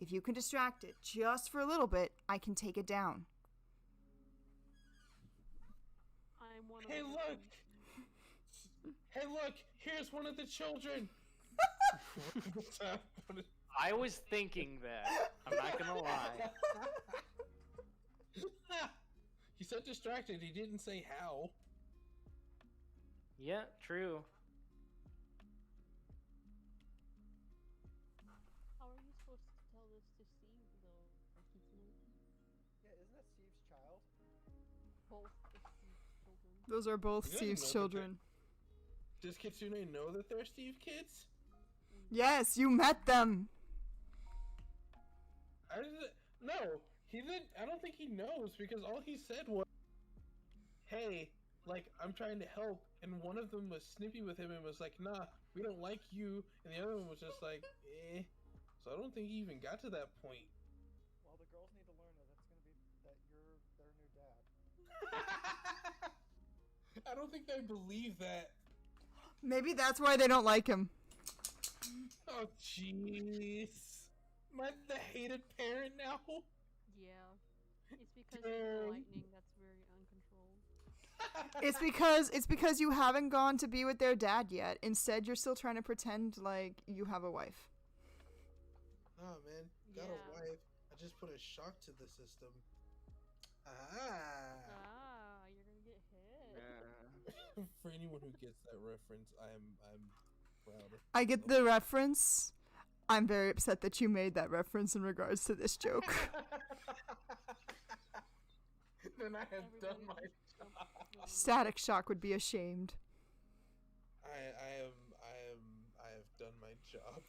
If you can distract it just for a little bit, I can take it down. I'm one of Hey, the look! victims. Hey, look! Here's one of the children. I was thinking that. I'm not gonna lie. He said distracted. He didn't say how. Yeah, true. How are you supposed to tell this to Steve, though? He's not Yeah, isn't that Steve's child? both of Steve's children. Those are both He doesn't Steve's know that children. Does Kitsune know that they're Steve kids? Yes, you met them. No, he didn't. I don't think he knows because all he said was, "Hey, like I'm trying to help," and one of them was snippy with him and was like, "Nah, we don't like you," and the other one was just like, "Eh." So I don't think he even got to that point. Well, the girls need to learn that you're their new dad. I don't think they believe that. Maybe that's why they don't like him. Oh, jeez. Am I the hated parent now? Yeah. It's because you're Dang. lightning that's very uncontrolled. It's because you haven't gone to be with their dad yet. Instead, you're still trying to pretend like you have a wife. Oh man, got Yeah. a wife. I just put a shock to the system. Ah. You're gonna get hit. For anyone who gets that reference, I'm proud. I get the reference. I'm very upset that you made that reference in regards to this joke. Then I have done Everybody my just job. jump- Static Shock would be ashamed. I have done my job.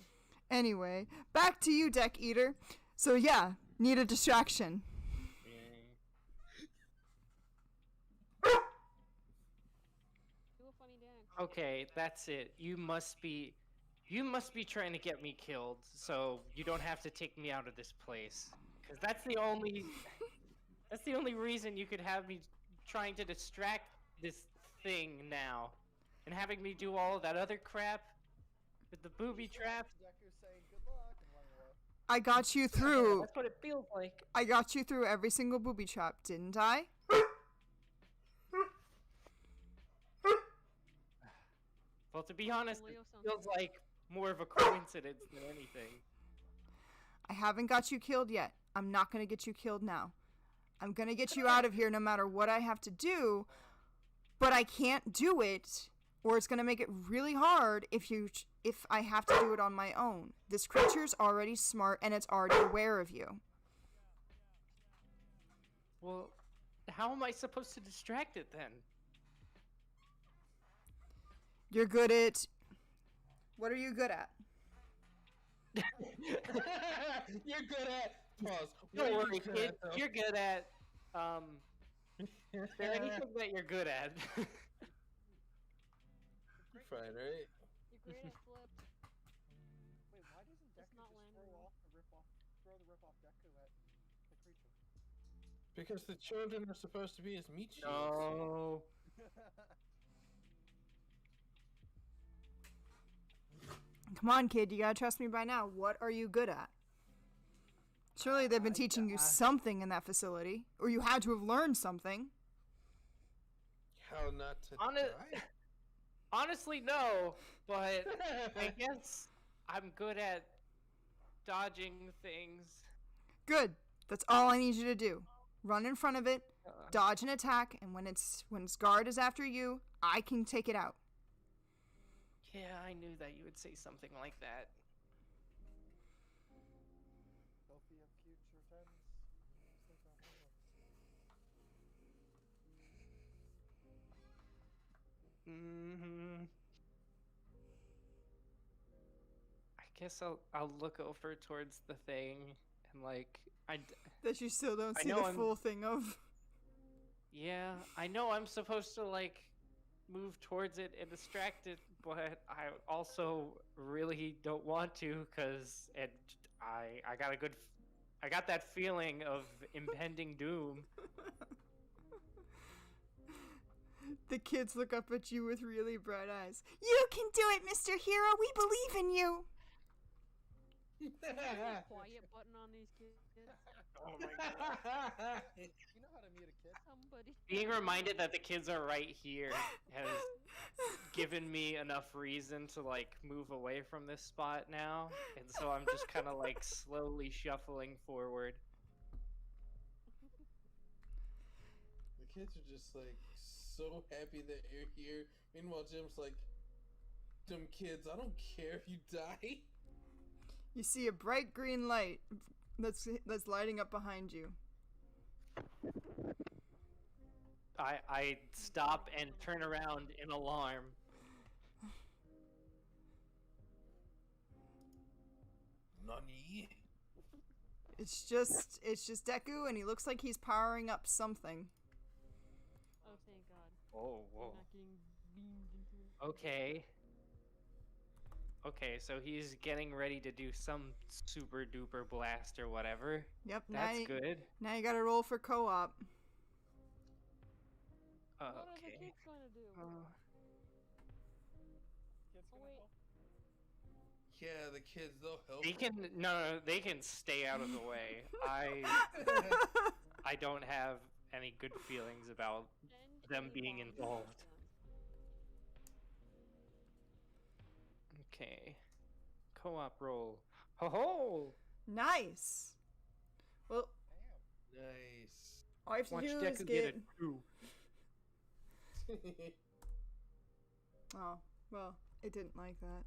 Anyway, back to you, Deck Eater. So yeah, need a distraction. Do a funny dance. Okay, that's it. You must be trying to get me killed, so you don't have to take me out of this place. Cause that's the only reason you could have me trying to distract this thing now, and having me do all of that other crap with the booby trap. Deku saying good luck and running away. I got you through. That's what it feels like. I got you through every single booby trap, didn't I? Well, to be honest, Leo it sounds feels weird. like more of a coincidence than anything. I haven't got you killed yet. I'm not gonna get you killed now. I'm gonna get you out of here no matter what I have to do, but I can't do it, or it's gonna make it really hard if I have to do it on my own. This creature's already smart and it's already aware of you. Well, how am I supposed to distract it then? You're good at. What are you good at? You're good at pause. Don't What are worry, you good kid. at, though? You're good at. Is there anything that you're good at? Fine, right? You're great at flips. Wait, why doesn't Deku not just landing throw well. the rip off Deku at the creature? Because the children are supposed to be his meat shields. No. Come on, kid. You gotta trust me by now. What are you good at? Surely they've been teaching you something in that facility, or you had to have learned something. How not to die? Honestly, no. But I guess I'm good at dodging things. Good. That's all I need you to do. Run in front of it, dodge an attack, and when its guard is after you, I can take it out. Yeah, I knew that you would say something like that. Sophie of future tense. I guess I'll look over towards the thing and like That you still don't I see know the I'm- full thing of. yeah, I know I'm supposed to like move towards it and distract it, but I also really don't want to because I got that feeling of impending doom. The kids look up at you with really bright eyes. You can do it, Mr. Hero. We believe in you. Quiet button on these kids. Oh my god. You know how to mute a kid? Somebody. Being reminded that the kids are right here has given me enough reason to like move away from this spot now, and so I'm just kind of like slowly shuffling forward. The kids are just like so happy that you're here. Meanwhile, Jim's like, "Dumb kids, I don't care if you die." You see a bright green light that's lighting up behind you. I stop and turn around in alarm. Nani? It's just Deku, and he looks like he's powering up something. Oh, thank God. Oh, I'm whoa. not getting beamed into it. Okay. Okay, so he's getting ready to do some super duper blast or whatever. Yep. That's good. Now you gotta roll for co-op. What are the Okay. kids going to do? Kids Oh, gonna wait. help? Yeah, the kids, they'll help. They can no, they can stay out of the way. I don't have any good feelings about And them he being bombs involved. them. Okay. Co-op roll. Ho ho! Nice. Well, Damn. Nice. all you have to Watch do is Deku get. get a 2. Oh, well, it didn't like that.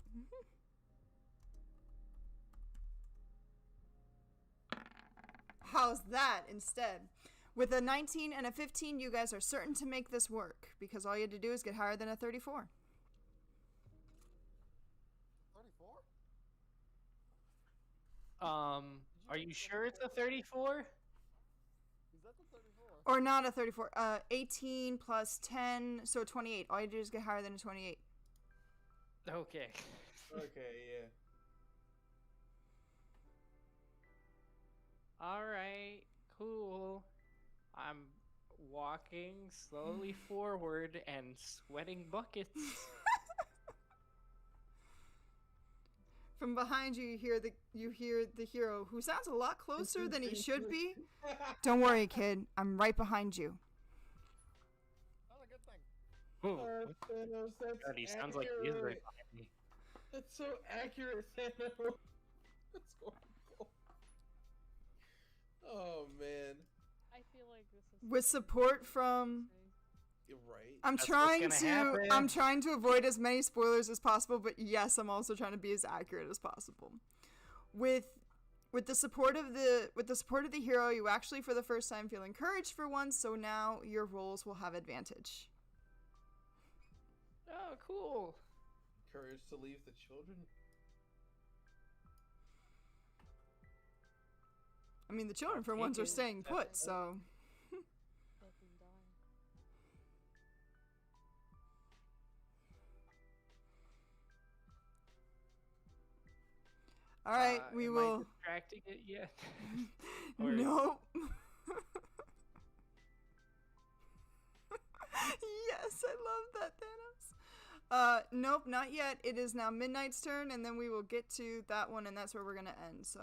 How's that instead? With a 19 and a 15, you guys are certain to make this work because all you had to do is get higher than a 34. 34? Are you sure it's a 34? Is that the 34? Or not a 34. 18 plus 10, so 28. All you do is get higher than a 28. Okay. Okay, yeah. Alright, cool. I'm walking slowly forward and sweating buckets. From behind you, you hear the hero, who sounds a lot closer than he should be. Don't worry, kid. I'm right behind you. Not a good thing. Ooh, Thanos, that's God, he sounds like he is right accurate. behind me. That's so accurate, Thanos. That's horrible. Oh man, I feel like this is With support from you're right. I'm That's what's trying gonna to happen. I'm trying to avoid as many spoilers as possible, but yes, I'm also trying to be as accurate as possible. With the support of the hero, you actually for the first time feel encouraged for once, so now your rolls will have advantage. Oh, cool. courage to leave the children? I mean, the children I'll for take once are it. staying That's put, fine. so. Let them die. All right, we am will. I distracting it yet? Or- Nope. Yes, I love that, Thanos. Nope, not yet. It is now Midnight's turn, and then we will get to that one, and that's where we're gonna end. So,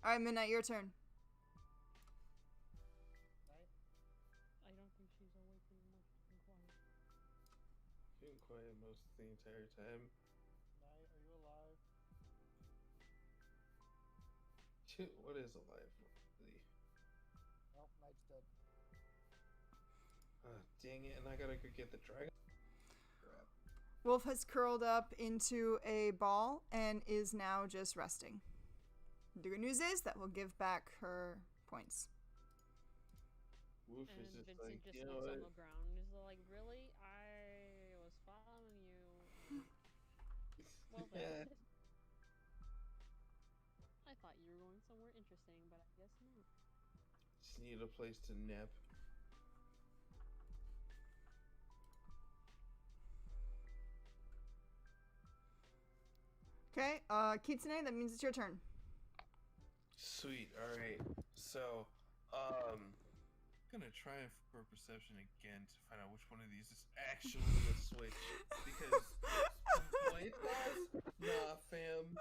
all right, Midnight, your turn. Night. I don't think she's awake anymore. She's been quiet. Been quiet most of the entire time. Night, are you alive? What is alive? Nope, Night's dead. Dang it, and I gotta go get the dragon. Crap. Wolf has curled up into a ball and is now just resting. The good news is that will give back her points. Wolf And is just Vincent like, just you know looks what? on the ground and is like, really? I was following you. Well then. I thought you were going somewhere interesting, but I guess not. Just need a place to nap. Okay, Kitsune, that means it's your turn. Sweet. All right. So, I'm gonna try for perception again to find out which one of these is actually a switch. Because wait, guys, nah, fam,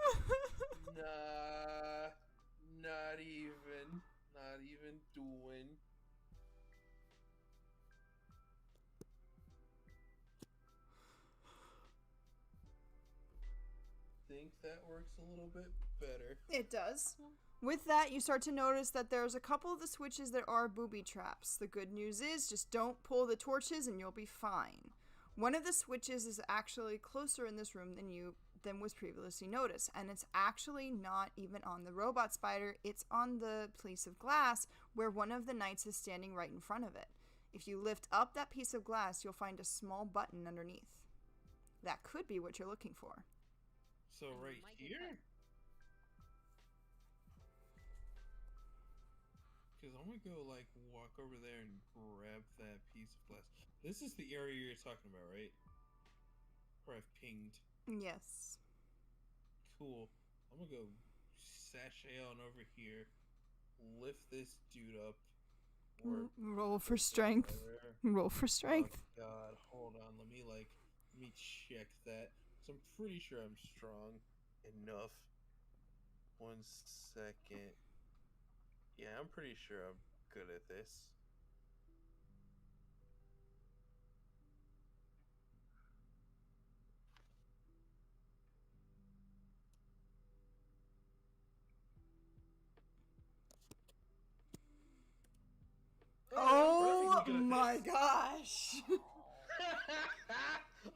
nah, not even doing. Think that works a little bit better. It does. With that, you start to notice that there's a couple of the switches that are booby traps. The good news is just don't pull the torches and you'll be fine. One of the switches is actually closer in this room than was previously noticed, and it's actually not even on the robot spider, it's on the piece of glass where one of the knights is standing right in front of it. If you lift up that piece of glass, you'll find a small button underneath. That could be what you're looking for. So And right might get here? cut. Because I'm gonna go like walk over there and grab that piece of glass. This is the area you're talking about, right? Where I've pinged. Yes. Cool. I'm gonna go sashay on over here, lift this dude up. Or Roll for strength. whatever. Roll for strength. Oh God, hold on. Let me check that. So I'm pretty sure I'm strong enough. 1 second. Yeah, I'm pretty sure I'm good at this. Oh I'm real good at my this. gosh!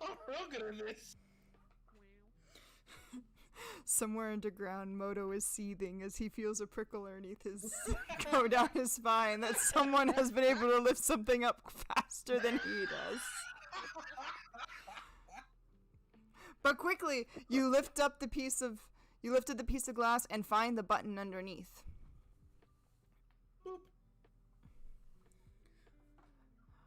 I'm real good at this. Wow. Somewhere underground, Moto is seething as he feels a prickle underneath his go down his spine that someone has been able to lift something up faster than he does. But quickly, you lifted the piece of glass and find the button underneath. Boop.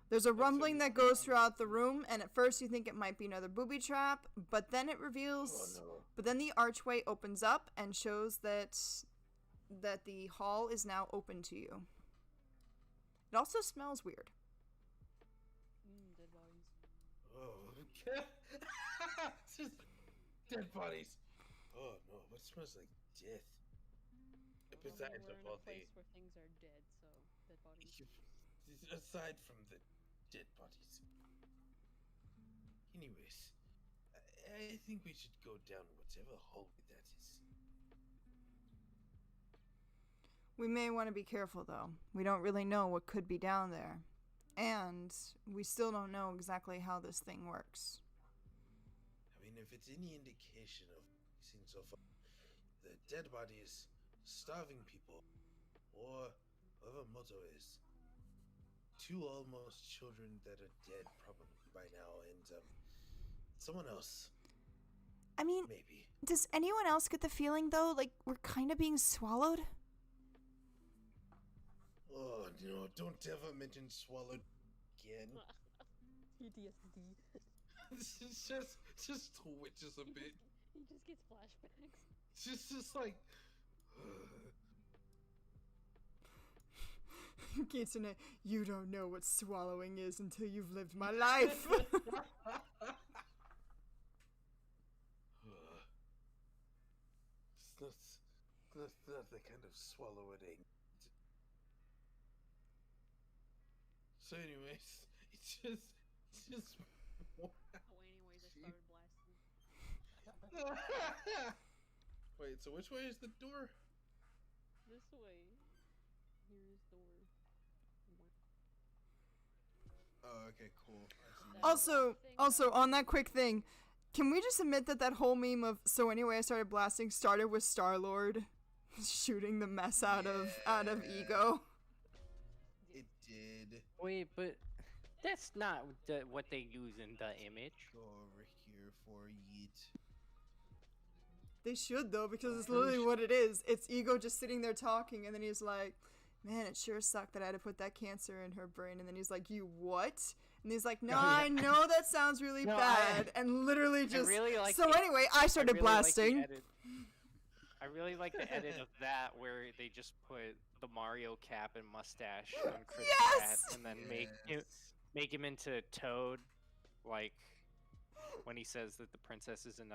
There's a rumbling that goes throughout the room, and at first you think it might be another booby trap, but then it reveals. Oh, no. But then the archway opens up and shows that the hall is now open to you. It also smells weird. Dead bodies. Oh, it's just dead bodies. Oh no, what smells like death? Well, Besides we're in all a place where things are dead, so dead bodies. aside from the dead bodies. Anyways, I think we should go down whatever hallway that is. We may want to be careful, though. We don't really know what could be down there. And we still don't know exactly how this thing works. I mean, if it's any indication of what we've seen so far, the dead body is starving people, or whatever motto is. 2 almost children that are dead probably by now, and Someone else, I mean, maybe. does anyone else get the feeling, though, like we're kind of being swallowed? Oh, no, don't ever mention swallowed again. PTSD. just twitches a bit. He just gets flashbacks. Just like. Kitsune, you don't know what swallowing is until you've lived my life. It's not the kind of swallow it ain't. So, anyways, it's just. Oh, anyways, I started blasting. Wait, so which way is the door? This way. Here's door. Oh, okay, cool. I see. Also, on that quick thing, can we just admit that that whole meme of "so anyway I started blasting" started with Star-Lord shooting the mess out of Ego? It did. Wait, but that's not what they use in the image. Go over here for yeet. They should though, because it's literally what it is. It's Ego just sitting there talking, and then he's like, "Man, it sure sucked that I had to put that cancer in her brain." And then he's like, "You what?" And he's like, "No, I know that sounds really No, bad," and literally just. really like so the- anyway, I started really like the blasting. edit. I really like the edit of that where they just put the Mario cap and mustache on Chris Pratt and then make him into Toad, like when he says that the princess is in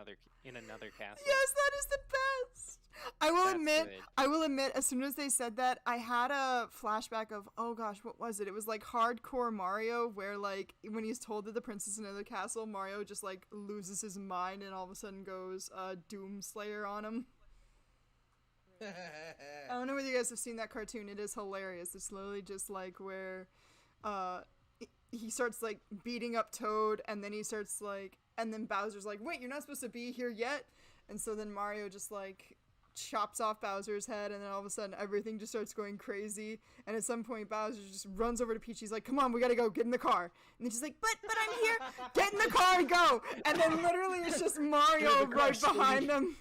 another castle. Yes, that is the best. I will That's good. admit, as soon as they said that, I had a flashback of, oh gosh, what was it? It was like hardcore Mario, where like when he's told that the princess is in another castle, Mario just like loses his mind and all of a sudden goes Doomslayer on him. I don't know whether you guys have seen that cartoon. It is hilarious. It's literally just like where he starts like beating up Toad, and then he starts like, and then Bowser's like, "Wait, you're not supposed to be here yet." And so then Mario just like chops off Bowser's head, and then all of a sudden everything just starts going crazy. And at some point Bowser just runs over to Peach. He's like, "Come on, we gotta go, get in the car." And then she's like, but I'm here. Get in the car and go. And then literally it's just Mario right behind them.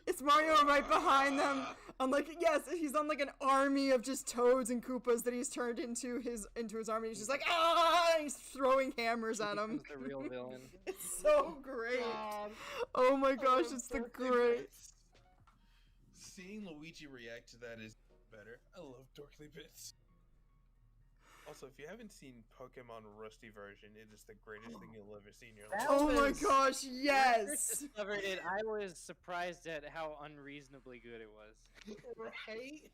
It's Mario right behind them. On like, yes, he's on like an army of just Toads and Koopas that he's turned into his army. He's just like, ah! And he's throwing hammers at him. He's the real villain. It's so great. God. Oh my gosh, it's the Dorkly great. Bits. Seeing Luigi react to that is better. I love Dorkly Bits. Also, if you haven't seen Pokemon Rusty version, it is the greatest thing you'll ever see in your life. That Oh my was- gosh, When I first yes. discovered it, I was surprised at how unreasonably good it was. Right?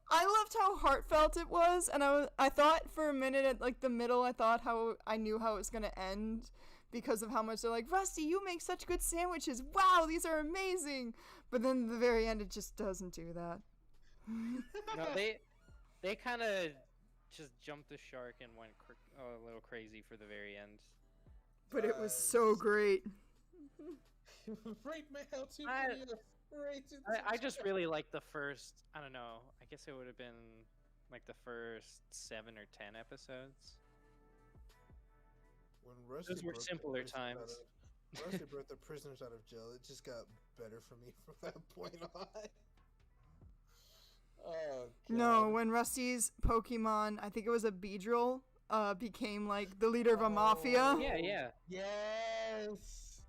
I loved how heartfelt it was, and I thought for a minute at like the middle, I knew how it was gonna end because of how much they're like, "Rusty, you make such good sandwiches. Wow, these are amazing." But then at the very end, it just doesn't do that. No, they kind of just jumped the shark and went a little crazy for the very end. But it was so great. Right, my how to I- videos. Right. I just really like the first, I don't know, I guess it would have been like the first 7 or 10 episodes. When Rusty Those were broke the simpler prisoners out times. of- Rusty brought the prisoners out of jail. It just got better for me from that point on. Oh, No, when Rusty's Pokemon, I think it was a Beedrill, became like the leader of a mafia. Yeah, yeah. Yes.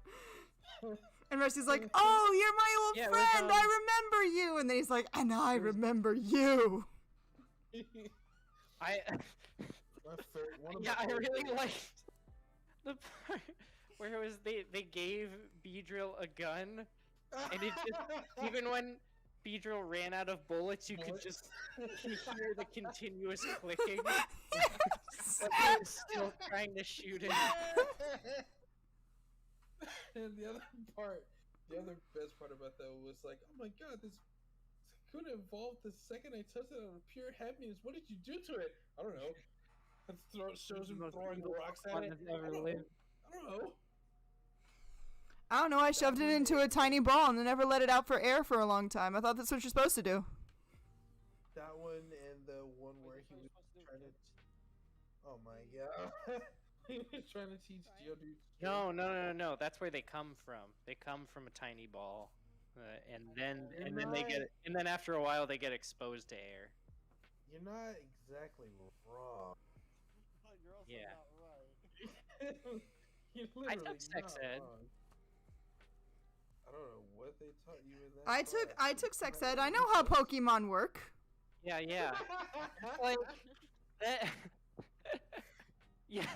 And Rusty's like, "Oh, you're my old Yeah, it was, friend. I remember you." And then he's like, "And I remember you." I One of yeah, my I favorite really things- liked the part where it was they gave Beedrill a gun, and it just even when Beedrill ran out of bullets, you could just hear the continuous clicking. But they were still trying to shoot him. And the other best part about that was like, oh my god, this could have evolved the second I touched it out of pure happiness. What did you do to it? I don't know. Shows him Most throwing evil rocks at one it. that's ever lived. I don't know. I don't know. I shoved it into a tiny ball and then never let it out for air for a long time. I thought that's what you're supposed to do. That one and the one where he was trying to. Oh my god. Trying to teach Right. Geodude. No. That's where they come from. They come from a tiny ball, and then and then after a while they get exposed to air. You're not exactly wrong. But you're also Yeah. not right. You're I literally took sex not ed. wrong. I don't know what they taught you in that. I class. took sex ed. I know how Pokemon work. Yeah. Like that. Yeah,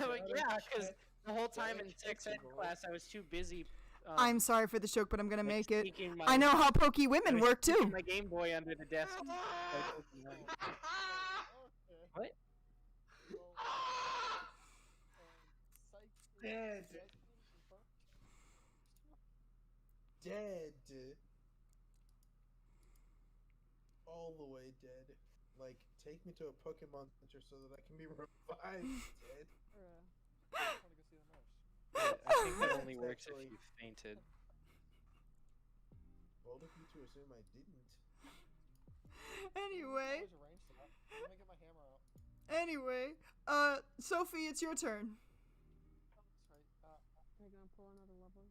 because the whole time in sex ed class I was too busy. I'm sorry for the joke, but I'm gonna make it. sneaking my- I know how Poke I women was work sneaking too. My Game Boy under the desk. Okay. What? Well, psych is Dead. confirmed? Dead. All the way dead. Like, take me to a Pokemon Center so that I can be revived. Dead. I just want to go see the nurse. I think that only works if Actually- you fainted. Bold of you to assume I didn't. Anyway, There's a range to that. Let me get my hammer out. Sophie, it's your turn. That's right. Are you gonna pull another level?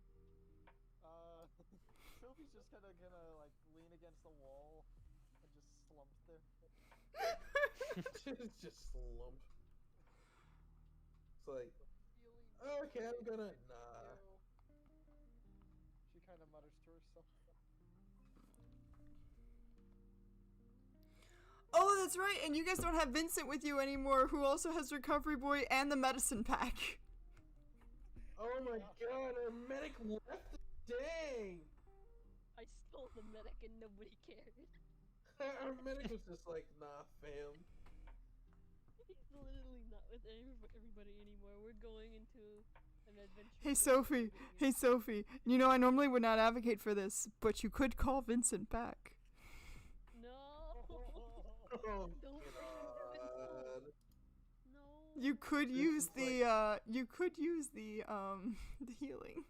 Sophie's just kind of gonna like lean against the wall and just slump there. just slump. It's like, Feeling okay, I'm gonna. ew. Nah. She kind of mutters to herself. Oh, that's right. And you guys don't have Vincent with you anymore, who also has Recovery Boy and the medicine pack. Oh my god, our medic left. Dang. I stole the medic and nobody cared. Our medic was just like, nah, fam. He's literally not with everybody anymore. We're going into an adventure. Hey, with Sophie. everybody Hey, Sophie. You know, I normally would not advocate for this, but you could call Vincent back. No. Oh Don't bring god. No. You could This use is the, the healing.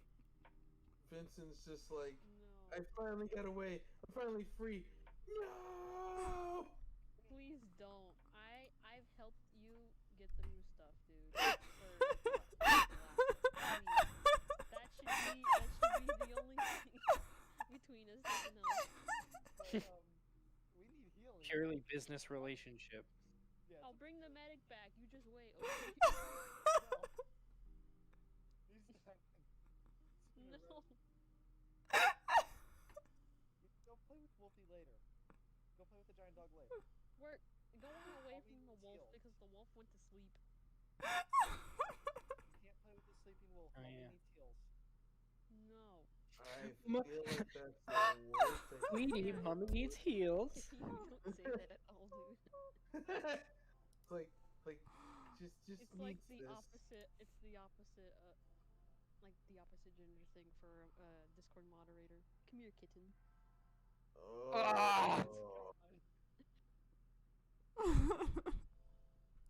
Vincent's just like, No. I finally got away. I'm finally free. No. Please don't. I've helped you get through stuff, dude. For like, that should be the only thing between us. Nothing else. But, we need healing. Purely business relationship. Yeah, I'll bring the medic back. You just wait. Okay? He's back. No. Go play with Wolfie later. Go play with the giant dog later. We're going away All we from need the is wolf heal. because the wolf went to sleep. You can't play with the sleeping wolf. Oh, All yeah. we need heals. No. I feel like that's the worst thing. Sweetie, mommy needs heels. You don't say that at all, dude. It's like, just It's like needs the this. opposite. It's the opposite. Like the opposite gender thing for Discord moderator. Come here, kitten. Oh. Ah!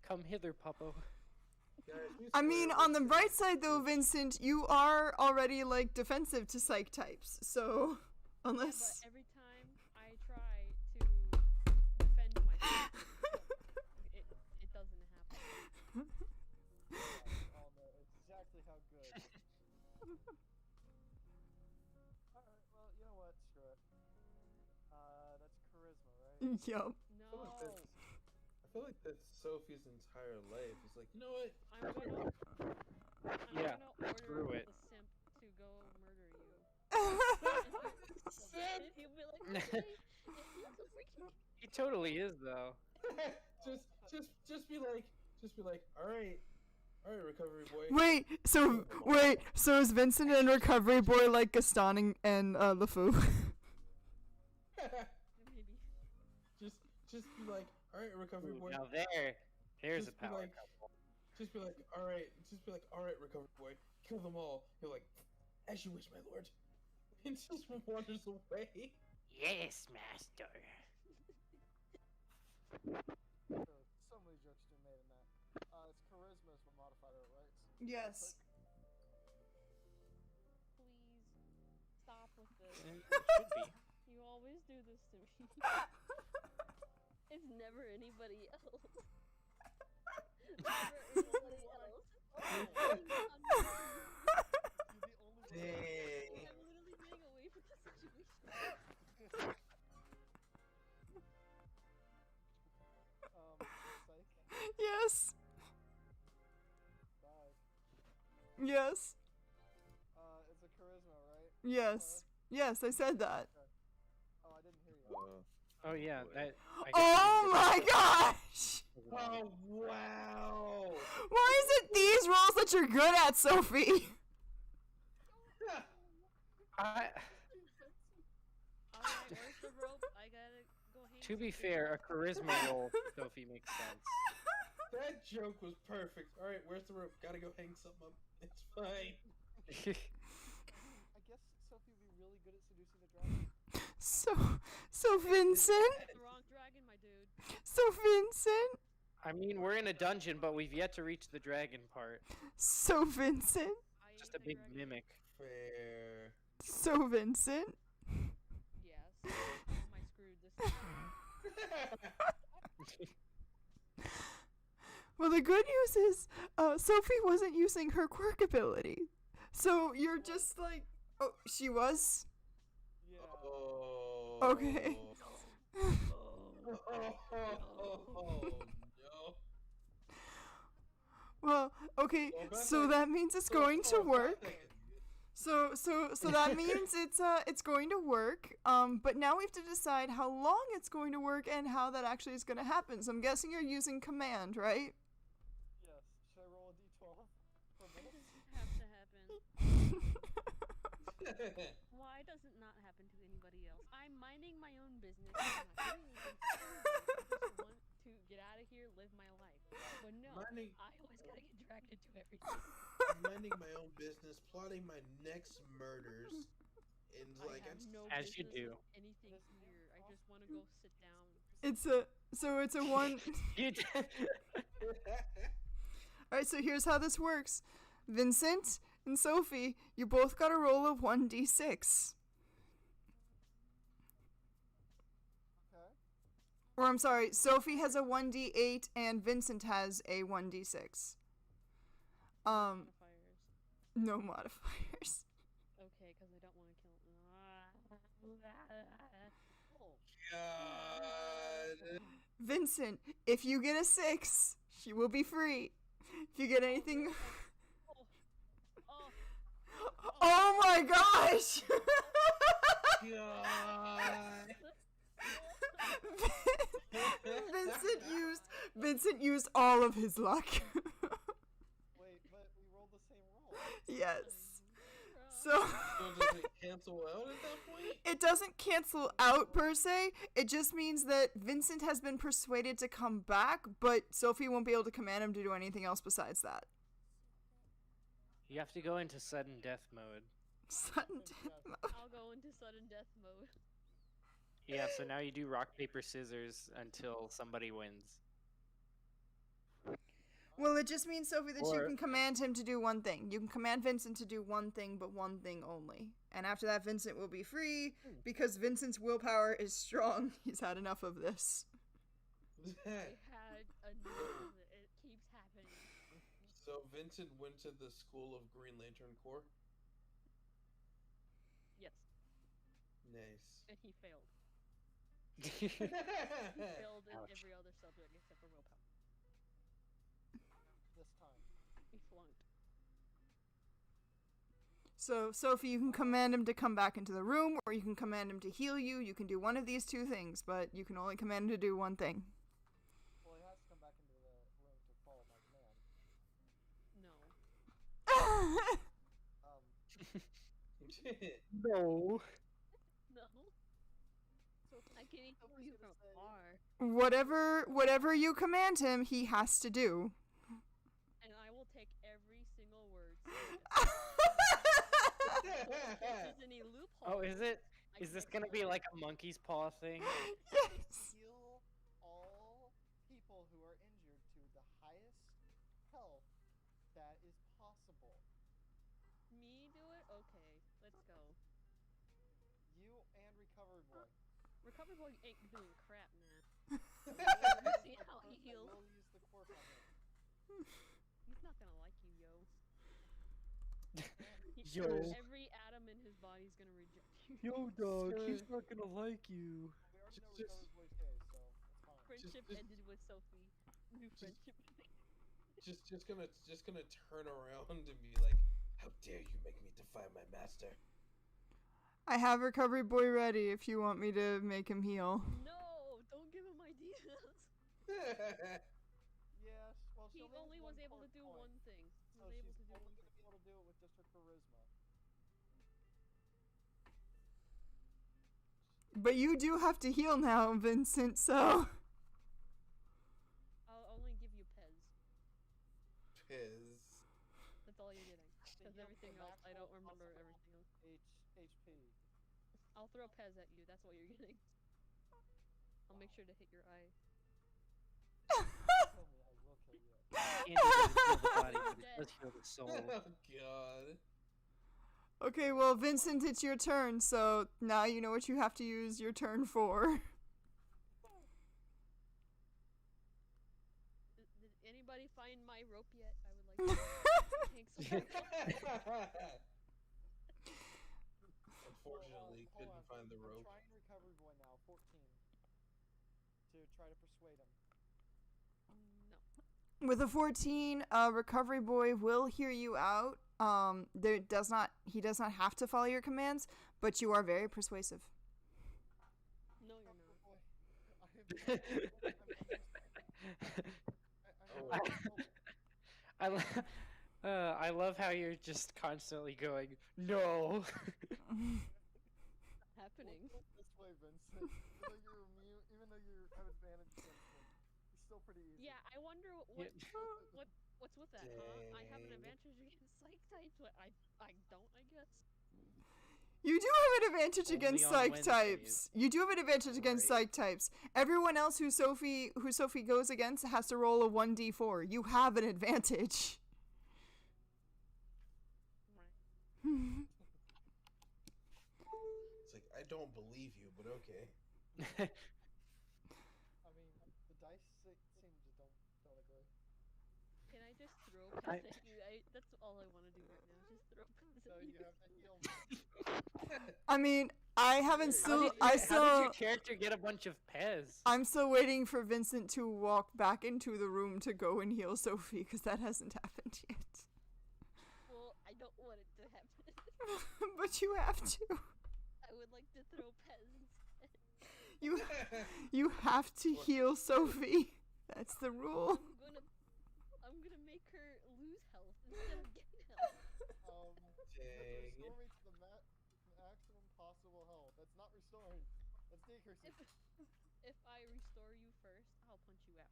Come hither, Puppo. Guys, we I mean, swear on the this bright is- side though, Vincent, you are already like defensive to psych types, so Yeah, unless but every time I try to defend myself, it doesn't happen. Oh no, it's exactly how good. Alright, well, you know what? Screw it. That's charisma, right? yup. No. I feel like that's Sophie's entire life. It's like, you know what? I'm gonna Yeah, order screw it. the simp to go murder you. And he'll be like, okay, he's a freaking He totally is, though. just be like, all right, recovery boy. Wait, so is Vincent and Recovery Boy like Gaston and LeFou? maybe. just be like, all right, recovery Ooh, boy. now there's Just a be power like- couple. Just be like, all right, recovery boy. Kill them all. You're like, as you wish, my lord. And just wanders away. Yes, master. So many jokes to be made in that. It's charisma is what modified it, right? Yes. Please stop with this. It should be. You always do this to me. It's never anybody else. Never anybody else. Dang. I'm literally getting away from the situation. Psych, Yes. bye. Yes. It's a charisma, right? Yes. Yes, I said that. Okay. Oh, I didn't hear you. Oh yeah, that. I guess Oh we my can get gosh! that. Oh wow! Why is it these rolls that you're good at, Sophie? I, Alright, where's the rope? I gotta go hang to be some fair, a charisma roll for Sophie makes sense. That joke was perfect. All right, where's the rope? Gotta go hang something up. It's fine. I guess Sophie would be really good at seducing the dragon. So Vincent? That's the wrong dragon, my dude. So Vincent? I mean, we're in a dungeon, but we've yet to reach the dragon part. So Vincent? I Just ain't a the big dragon. mimic. Fair. So Vincent? Yes. How am I screwed this time? Well, the good news is, Sophie wasn't using her quirk ability. So you're just like, oh, she was? Yeah. Oh. Okay. No. Well, okay, Well, that's so like- that means it's going to work. So that means it's going to work. But now we have to decide how long it's going to work and how that actually is going to happen. So I'm guessing you're using command, right? Yes. Should I roll a d12 for minutes? Have to happen. Why does it not happen to anybody else? I'm minding my own business. I'm not doing anything to anybody. I just want to get out of here, live my life. But no, Minding- I always gotta get dragged into everything. Minding my own business, plotting my next murders, and I like have I'm no As you business do. with anything here. I just want to go sit down. It's a one. You d- All right, so here's how this works. Vincent and Sophie, you both got a roll of 1d6. Okay. Or I'm sorry, Sophie has a 1d8 and Vincent has a 1d6. Modifiers. No modifiers. Okay, because I don't want to kill. God. Vincent, if you get a 6, she will be free. If you get anything... Oh, Oh my gosh! God. Vincent used all of his luck. Wait, but we rolled the same roll. Yes. So So does it cancel out at that point? it doesn't cancel out per se. It just means that Vincent has been persuaded to come back, but Sophie won't be able to command him to do anything else besides that. You have to go into sudden death mode. Sudden death mode. I'll go into sudden death mode. Yeah, so now you do rock, paper, scissors until somebody wins. Well, it just means, Sophie, that you Or- can command him to do one thing. You can command Vincent to do one thing, but one thing only. And after that, Vincent will be free, because Vincent's willpower is strong. He's had enough of this. I had enough of it. It keeps happening. So Vincent went to the school of Green Lantern Corps. Yes, Nice. and he failed. Ouch. He failed in every other subject except for willpower. This time. He flunked. So, Sophie, you can command him to come back into the room, or you can command him to heal you. You can do one of these two things, but you can only command him to do one thing. Well, he has to come back into the room to follow my command. No. No. No. I can even Sophie's you gonna from say- afar. Whatever you command him, he has to do. And I will take every single word. If there's any loophole. Oh, is it? I Is this can gonna be like a monkey's paw thing? Yes. Heal all people who are injured to the highest health that is possible. Me do it? Okay, let's go. You and Recovery Boy. Recovery boy ain't doing crap, man. I See how he heals? will use the quirk on him. He's not gonna like you, yo. Yo. Every atom in his body is gonna reject you. Yo, dog, he's not gonna like you. We already know Just- Recovery Boy's gay, so it's fine. Friendship just- ended with Sophie. New friendship. Just gonna turn around and be like, "How dare you make me defy my master?" I have Recovery Boy ready if you want me to make him heal. No, don't give him ideas. Yes, well, He she'll need only one was able to card do point, one thing. He so was able she's to do only one gonna thing. be able to do it with just her charisma. But you do have to heal now, Vincent, so. I'll only give you Pez. Piz. That's all you're getting. To Because heal everything the else, I don't maximum remember possible everything else. HP. I'll throw Pez at you. That's what you're getting. I'll make sure to hit your eye. Kill me, I will kill you. Candy doesn't heal the body, but it does heal the soul. Oh God. Okay, well, Vincent, it's your turn, so now you know what you have to use your turn for. Did anybody find my rope yet? I would like to thanks for Unfortunately, Hold couldn't on. find the I'm rope. trying Recovery Boy now, 14. To try to persuade him. No. With a 14, Recovery Boy will hear you out. He does not have to follow your commands, but you are very persuasive. No, you're not. I love how you're just constantly going, no. Happening. This way, Vincent. Even though you're immune, even though you have advantage against him, he's still pretty easy. Yeah, I wonder what's with that, huh? I have an Dang. advantage against psych types, but I don't, I guess. You do have an advantage Only against on psych Wednesdays. types. You do have an advantage against Right. psych types. Everyone else who Sophie goes against has to roll a 1d4. You have an advantage. Right. It's like, I don't believe you, but okay. I mean, the dice seem just don't agree. Can I just throw I- Pez at you? That's all I want to do right now. Just throw Pez So at you you. have to heal me. I mean, I haven't still. How did your character get a bunch of Pez? I'm still waiting for Vincent to walk back into the room to go and heal Sophie, because that hasn't happened yet. Well, I don't want it to happen. But you have to. I would like to throw Pez instead. You have to heal Sophie. That's the rule. I'm gonna make her lose health instead of gain health. Dang. Restore me to the maximum possible health. That's not restoring. That's decreasing. If I restore you first, I'll punch you out.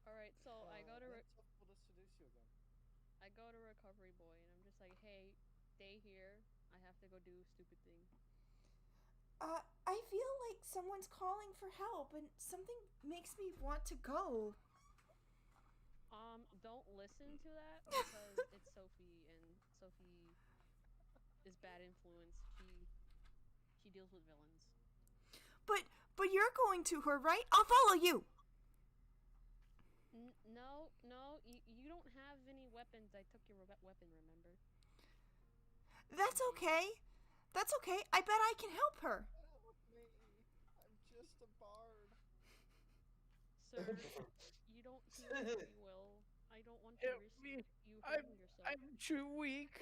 Alright, so I go to Then Sophie will just seduce you again. Recovery Boy and I'm just like, hey, stay here. I have to go do a stupid thing. I feel like someone's calling for help, and something makes me want to go. Don't listen to that because it's Sophie and Sophie is bad influence. She deals with villains. But you're going to her, right? I'll follow you. No, you don't have any weapons. I took your weapon, remember? That's okay. That's okay. I bet I can help her. Help me. I'm just a bard. Sir, you don't heal very well. I don't want to Help risk me. you hurting yourself. I'm too weak.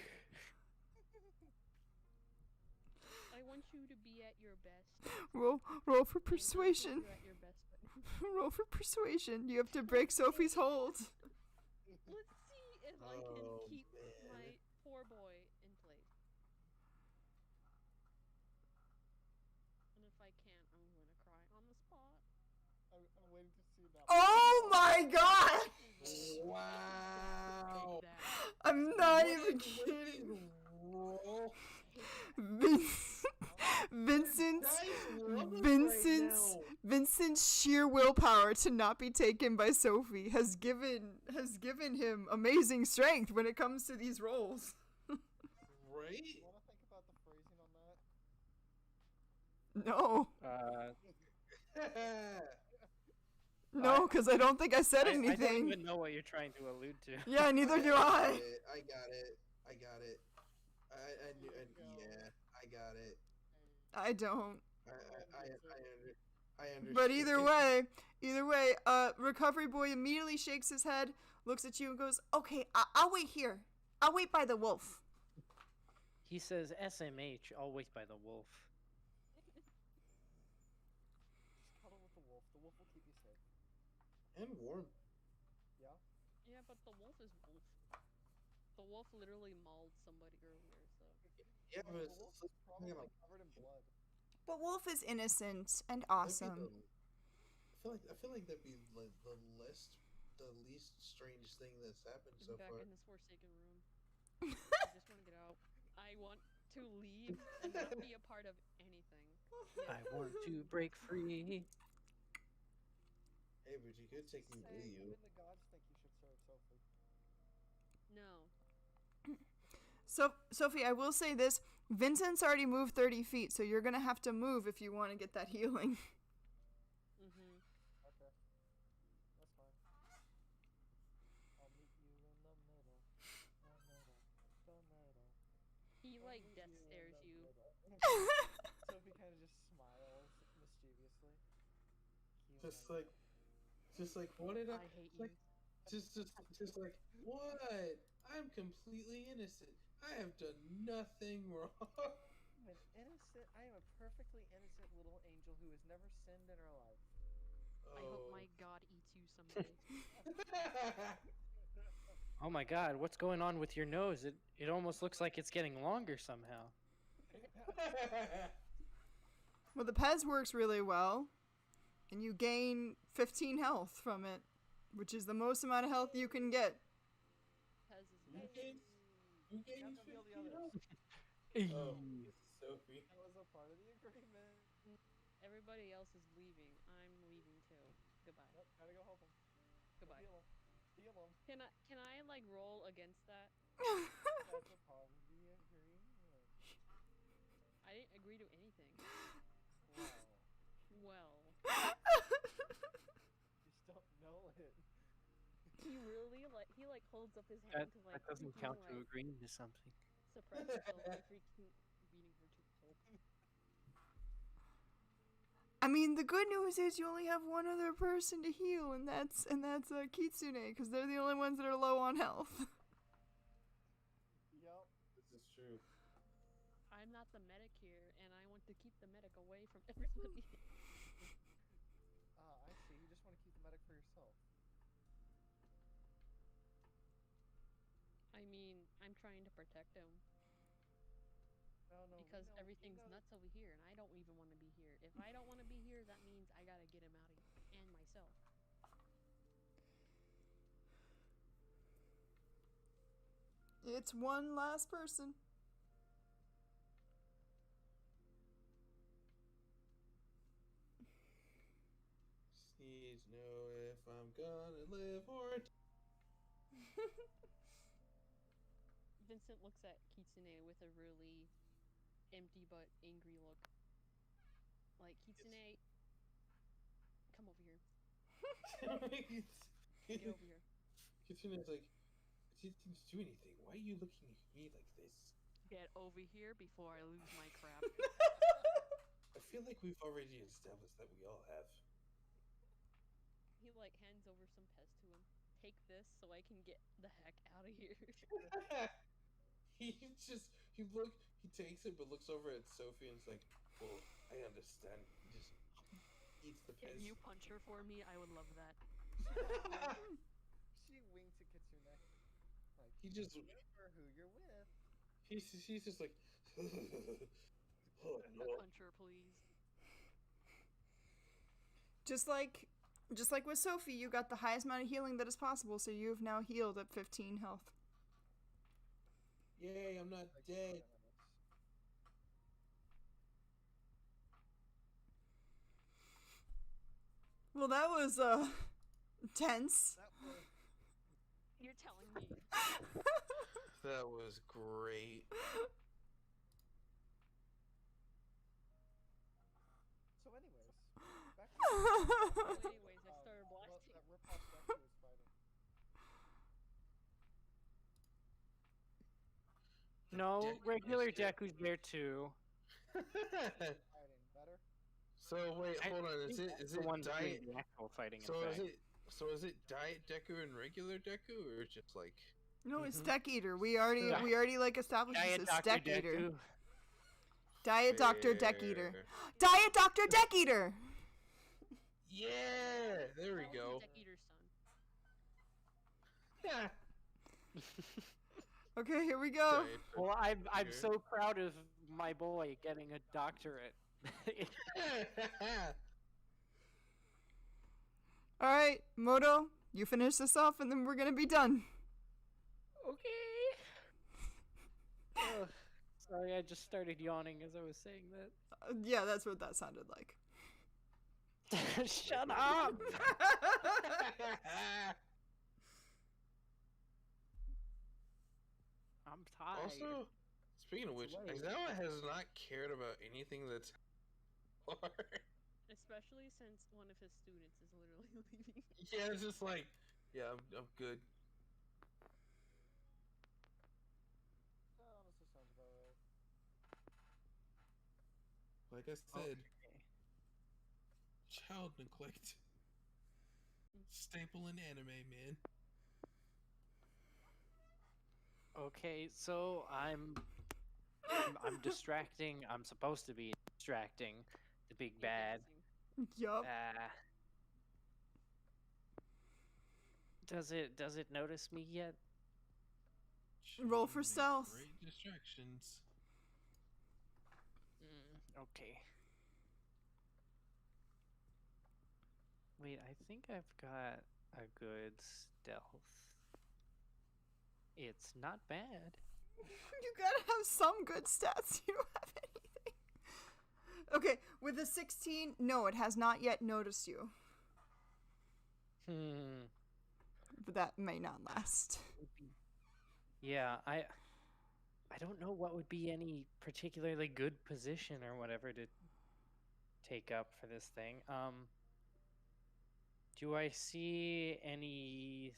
I want you to be at your best. Roll for I know that persuasion. You're at your best, but Roll for persuasion. You have to break Sophie's hold. let's see if I can Oh, keep man. my poor boy in place. And if I can't, I'm gonna cry on the spot. I'm waiting to see that. Oh my god! Wow. Take that. I'm not even kidding. Roll. Vincent's sheer willpower to not be taken by Sophie has given him amazing strength when it comes to these roles. Right? You want to think about the phrasing on that? No. No, because I don't think I said I don't anything. even know what you're trying to allude to. Yeah, neither do I. I got it. I knew, and yeah, I got it. I don't. I understand. But either way, Recovery Boy immediately shakes his head, looks at you, and goes, "Okay, I'll wait here. I'll wait by the wolf." He says SMH, always by the wolf. Just cuddle with the wolf. The wolf will keep you safe. And warm. Yeah? Yeah, but the wolf is wolf. The wolf literally mauled somebody earlier, so. Yeah, but The it's wolf like, is probably like covered in blood. But Wolf is innocent and that'd be awesome. I feel like that'd be like the least strange thing that's happened so Back far. in this forsaken room. I just want to get out. I want to leave and not be a part of anything. I want to break free. Hey, but you could take me Say, with you. even the gods think you should serve Sophie. No. So, Sophie, I will say this. Vincent's already moved 30 feet, so you're going to have to move if you want to get that healing. Mm-hmm. Okay. That's fine. I'll meet you in the middle. The middle. He like death stares you. Sophie kind of just smiles mischievously. Just like, what did I? I hate like, you. just like, what? I'm completely innocent. I have done nothing wrong. I'm an innocent. I am a perfectly innocent little angel who has never sinned in her life. I hope my god eats you someday. Oh my god, what's going on with your nose? It almost looks like it's getting longer somehow. Well, the Pez works really well, and you gain 15 health from it, which is the most amount of health you can get. Pez is You nice. gained You have to heal the others. Oh, Sophie. That was a part of the agreement. Everybody else is leaving. I'm leaving too. Goodbye. Nope, gotta go help him. Goodbye. Heal him. Heal him. Can I like roll against that? That's a part of the agreement. I didn't agree to anything. Wow. Well, You just don't know it. he really he holds up his That, hand to like that doesn't to, count like, to agreeing to something. suppress himself after he keep beating her to pulp. I mean, the good news is you only have one other person to heal, and that's Kitsune, because they're the only ones that are low on health. Yup. This is true. I'm not the medic here, and I want to keep the medic away from everybody. I see. You just want to keep the medic for yourself. I mean, I'm trying to protect him No, because everything's nuts over here, and I don't even want to be here. If I don't want to be here, that means I gotta get him out of here, and myself. It's one last person. Needs to know if I'm gonna live or Vincent looks at Kitsune with a really empty but angry look. Like, Kitsune, come over here. Get over here. Kitsune's like, I didn't do anything. Why are you looking at me like this? Get over here before I lose my crap. I feel like we've already established that we all have. He like hands over some pest to him. Take this so I can get the heck out of here. he takes it but looks over at Sophie and is like, well, I understand. He just eats the Can piss. you punch her for me? I would love that. She winks at Kitsune. Like, He just- remember who you're with. He's just like, oh no. Punch her, please. Just like with Sophie, you got the highest amount of healing that is possible, so you've now healed at 15 health. Yay, I'm not Like, dead. Well, that was tense. That was You're telling me. That was great. so. Anyways, back to So anyways, I started No, Deku regular is there. Deku's there too. Fighting better. So wait, I hold on. Is think it that's is the it ones doing diet? the actual fighting? So in is fact. it Diet Deku and regular Deku, or just like? No, it's Mhm. Deck Eater. We already like established Diet this. Dr. Deck Eater. Deku. Diet Dr. Deck Eater. Fair. Diet Dr. Deck Eater. Yeah, there we That was go. the Deck Eater's son. Yeah. Okay, here we go. Diet Well, I'm Deku. so proud of my boy getting a doctorate. All right, Moto, you finish this off, and then we're gonna be done. Okay. Ugh. Sorry, I just started yawning as I was saying Yeah, that's what that sounded like. that. Shut up! I'm tired. Also, speaking of which, late. Aizawa has not cared about anything that's Especially since one of his students is literally leaving. yeah, it's just like, yeah, I'm good. That honestly sounds about right. Like I said, child neglect. Staple in anime, man. Okay, so I'm distracting. I'm supposed to be distracting the big He bad. gets you. Yup. Does it notice me yet? Roll for Children make stealth. Great distractions. Okay. Wait, I think I've got a good stealth. It's not bad. You gotta have some good stats. You don't have anything. Okay, with a 16, no, it has not yet noticed you. But that may not last. Yeah, I don't know what would be any particularly good position or whatever to take up for this thing. Do I see anything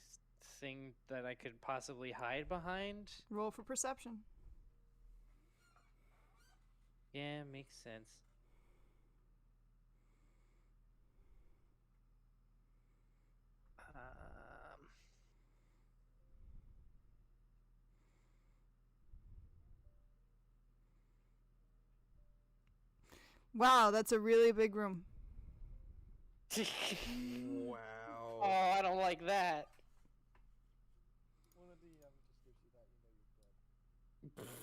that I could possibly hide behind? Roll for perception. Yeah, makes sense. Wow, that's a really big room. Wow. Oh, I don't like that. When a DM just gives you that, you know you're dead.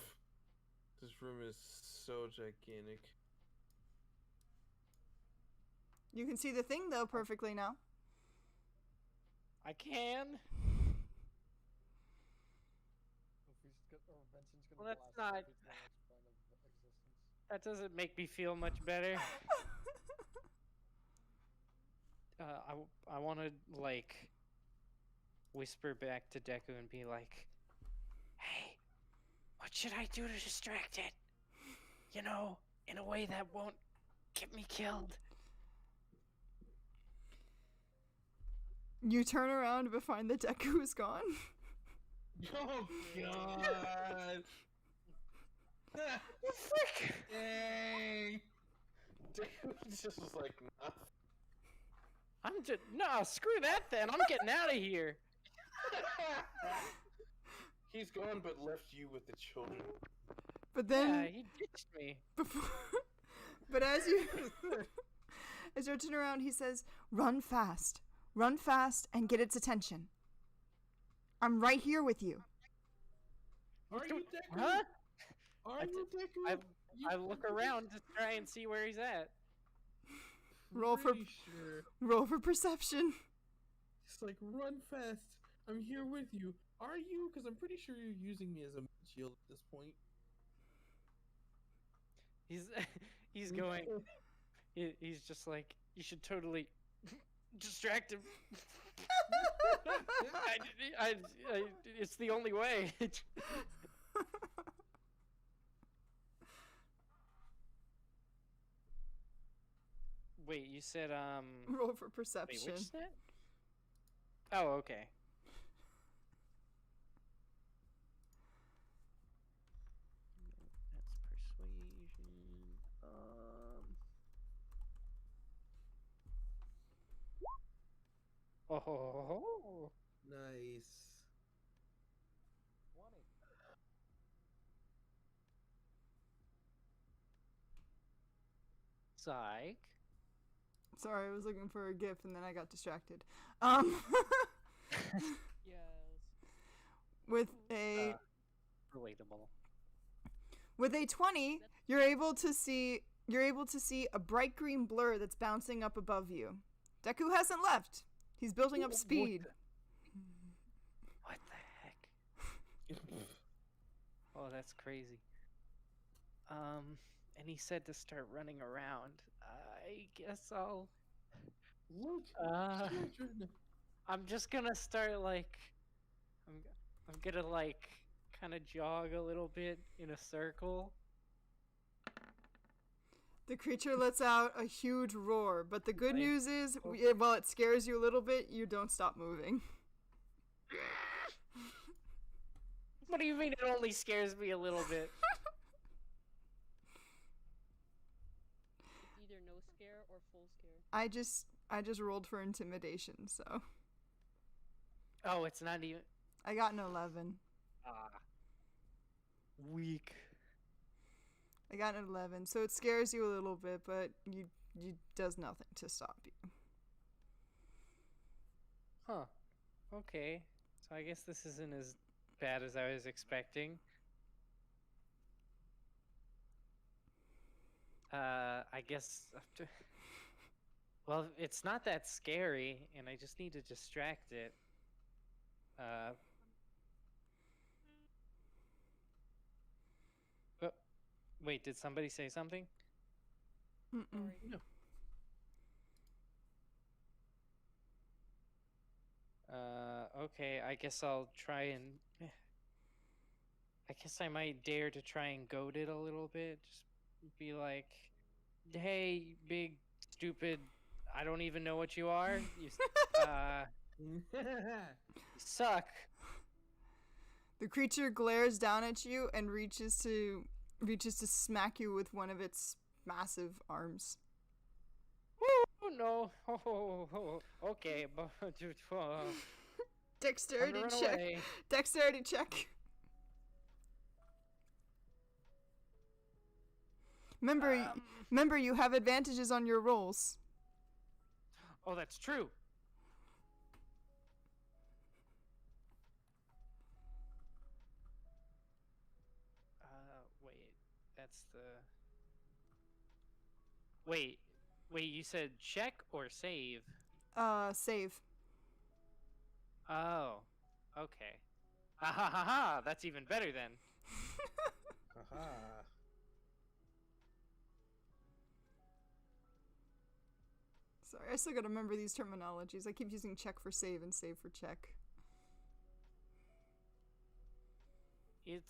This room is so gigantic. You can see the thing, though, perfectly now. I can. Or Benson's gonna Well, that's blast not- it to the next plane of existence. That doesn't make me feel much better. I want to like whisper back to Deku and be like, "Hey, what should I do to distract it? You know, in a way that won't get me killed." You turn around but find that Deku is gone. Oh god! Frick! Dang! Dude just was like, nah. I'm just no. Screw that. Then I'm getting out of here. He's gone, but left you with the children. But Yeah, then, he ditched me. but as you turn around, he says, run fast and get its attention. I'm right here with you." Are you Deku? Huh? Are I you Deku? I look around to try and see where he's at. Roll for Pretty sure. roll for perception. It's like, run fast. I'm here with you. Are you? Because I'm pretty sure you're using me as a shield at this point. He's going. He's just like, you should totally distract him. It's the only way. Wait, you said Roll for Wait, perception. which stat? Oh, okay. Psych. Sorry, I was looking for a GIF and then I got distracted. Yes. With a Relatable. with a 20, you're able to see a bright green blur that's bouncing up above you. Deku hasn't left. He's building up speed. What the heck? Oh, that's crazy. And he said to start running around. I guess I'll. Look, children. I'm just gonna start like. I'm gonna like kind of jog a little bit in a circle. The creature lets out a huge roar, but the good news is, while it scares you a little bit, you don't stop moving. What do you mean it only scares me a little bit? It's either no scare or full scare. I just rolled for intimidation, so Oh, it's not even. I got an 11. Weak. I got an 11, so it scares you a little bit, but you does nothing to stop you. Huh. Okay. So I guess this isn't as bad as I was expecting. I guess. Well, it's not that scary, and I just need to distract it. Oh, wait, did somebody say something? Mm-mm. Sorry. No. Okay, I guess I'll try and. I guess I might dare to try and goad it a little bit. Just be like, hey, big, stupid, I don't even know what you are. You suck. The creature glares down at you and reaches to smack you with one of its massive arms. Oh no. Oh, okay. Dexterity run check. away. Dexterity check. Remember, you have advantages on your rolls. Oh, that's true. Wait. That's the. Wait, you said check or save? Save. Oh, okay. Ha ha ha ha! That's even better then. Haha. Sorry, I still gotta remember these terminologies. I keep using check for save and save for check. It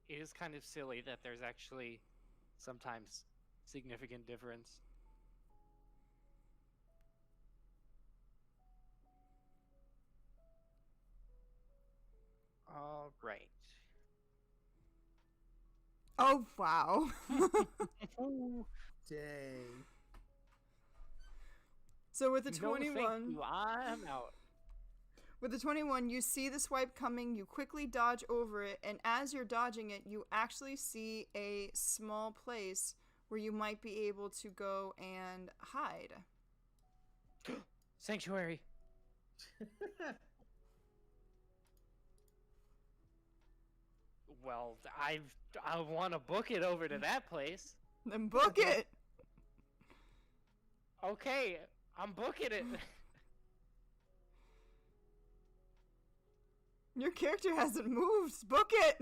is kind of silly that there's actually sometimes significant difference. All right. Oh, wow. Dang. So with the No, 21, thank you. I'm out. with the 21, you see the swipe coming, you quickly dodge over it, and as you're dodging it, you actually see a small place where you might be able to go and hide. Sanctuary. Well, I want to book it over to that place. Then book it! Okay, I'm booking it. Your character hasn't moved. Book it!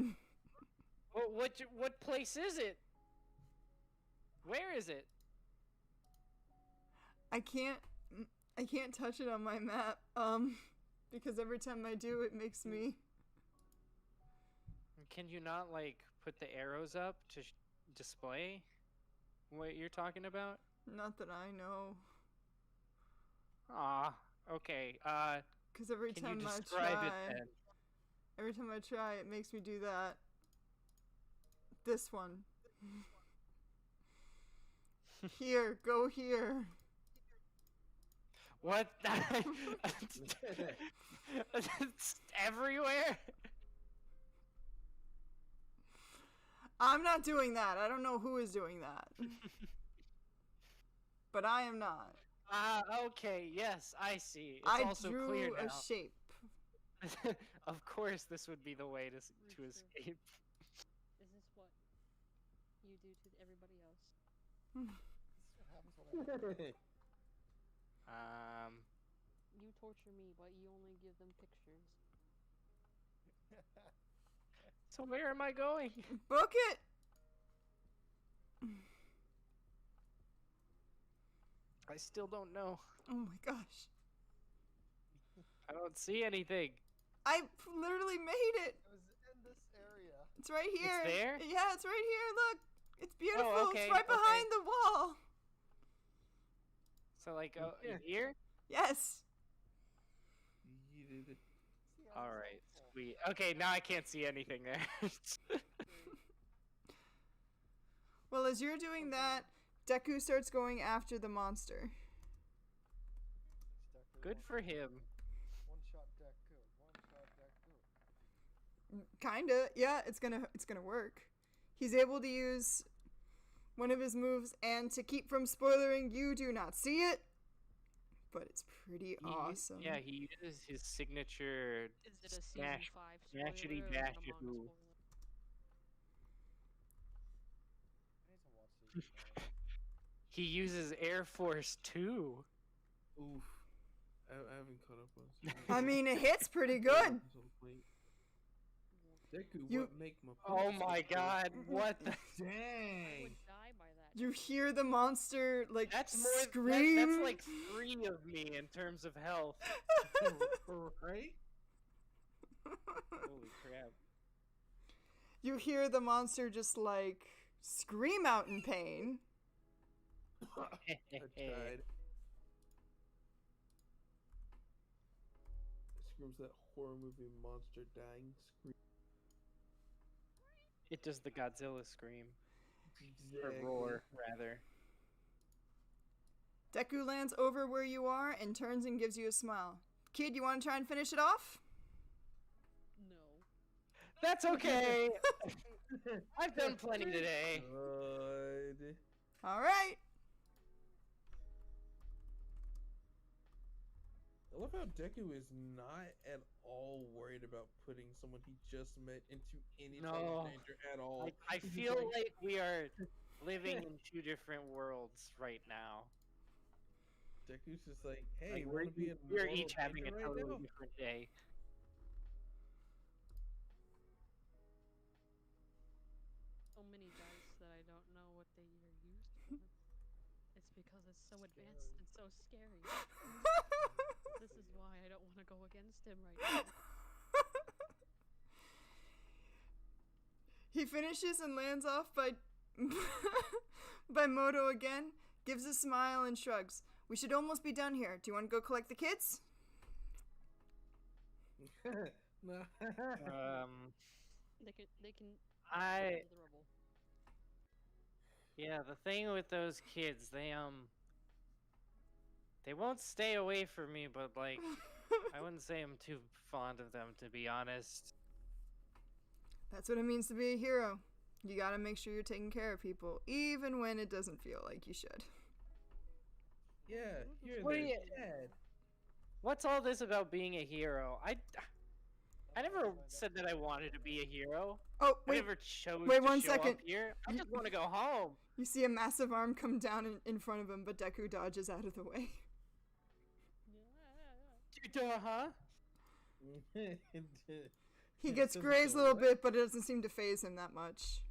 What place is it? Where is it? I can't touch it on my map, because every time I do, it makes me... Can you not, like, put the arrows up to display what you're talking about? Not that I know. Ah, okay. Because every Can time you I describe try... it then? Every time I try, it makes me do that. This one. Here, go here. What? It's everywhere? I'm not doing that. I don't know who is doing that. but I am not. Ah, okay, yes, I see. It's I also drew clear a now. shape. Of course, this would be the way to Rooster. escape. Is this what you do to everybody else? This is what happens when I You torture me, but you only give them pictures. So where am I going? Book it. I still don't know. Oh my gosh. I don't see anything. I literally made it. It was in this area. It's right here. there? Yeah, it's right here. Look. It's beautiful. okay, It's right okay. behind the wall. So like Yeah. here? Yes. See how All it's right, helpful. sweet. Okay, now I can't see anything there. Well, as you're doing that, Deku starts going after the monster. Deku, Good for him. One shot Deku. One shot Deku. Kinda. Yeah, it's gonna work. He's able to use one of his moves, and to keep from spoilering, you do not see it, but it's pretty awesome. Yeah, he uses his signature Is it a season smash, 5 smashity spoiler or is it a dash manga who. spoiler? I need to watch these. He uses Air Force 2. Oof. I haven't caught up on. I mean, it hits pretty good. Deku, You- what make my Oh pants my so cold? god, what the? I Dang. would die by that. You hear the monster like That's more. scream. That's like 3 of me in terms of health. Right? Holy crap. You hear the monster just like scream out in pain. I tried. Screams that horror movie monster dying scream. It does the Godzilla scream. Or Exactly. roar, rather. Deku lands over where you are and turns and gives you a smile. Kid, you want to try and finish it off? No. That's okay! I've done plenty today. Good. All right. I love how Deku is not at all worried about putting someone he just met into any type No. of danger at all. I He's just feel like we are living in 2 different worlds right now. Deku's just like, hey, Like, you we're want to be in we're mortal each having a danger right totally now? different day. So many dice that I don't know what they are used for. It's because it's so advanced and so scary. This is why I don't want to go against him right now. He finishes and lands off by by Moto again, gives a smile and shrugs. We should almost be done here. Do you want to go collect the kids? No. They can I- the rubble. Yeah, the thing with those kids, they won't stay away from me, but like, I wouldn't say I'm too fond of them, to be honest. That's what it means to be a hero. You gotta make sure you're taking care of people, even when it doesn't feel like you should. Yeah, you're What do their you- dad. What's all this about being a hero? I never said that I wanted to be a hero. Oh, I wait. never chose wait to 1 show second. up here. I You- just want to go home. You see a massive arm come down in front of him, but Deku dodges out of the way. Huh? He gets grazed a little bit, but it doesn't seem to phase him that much.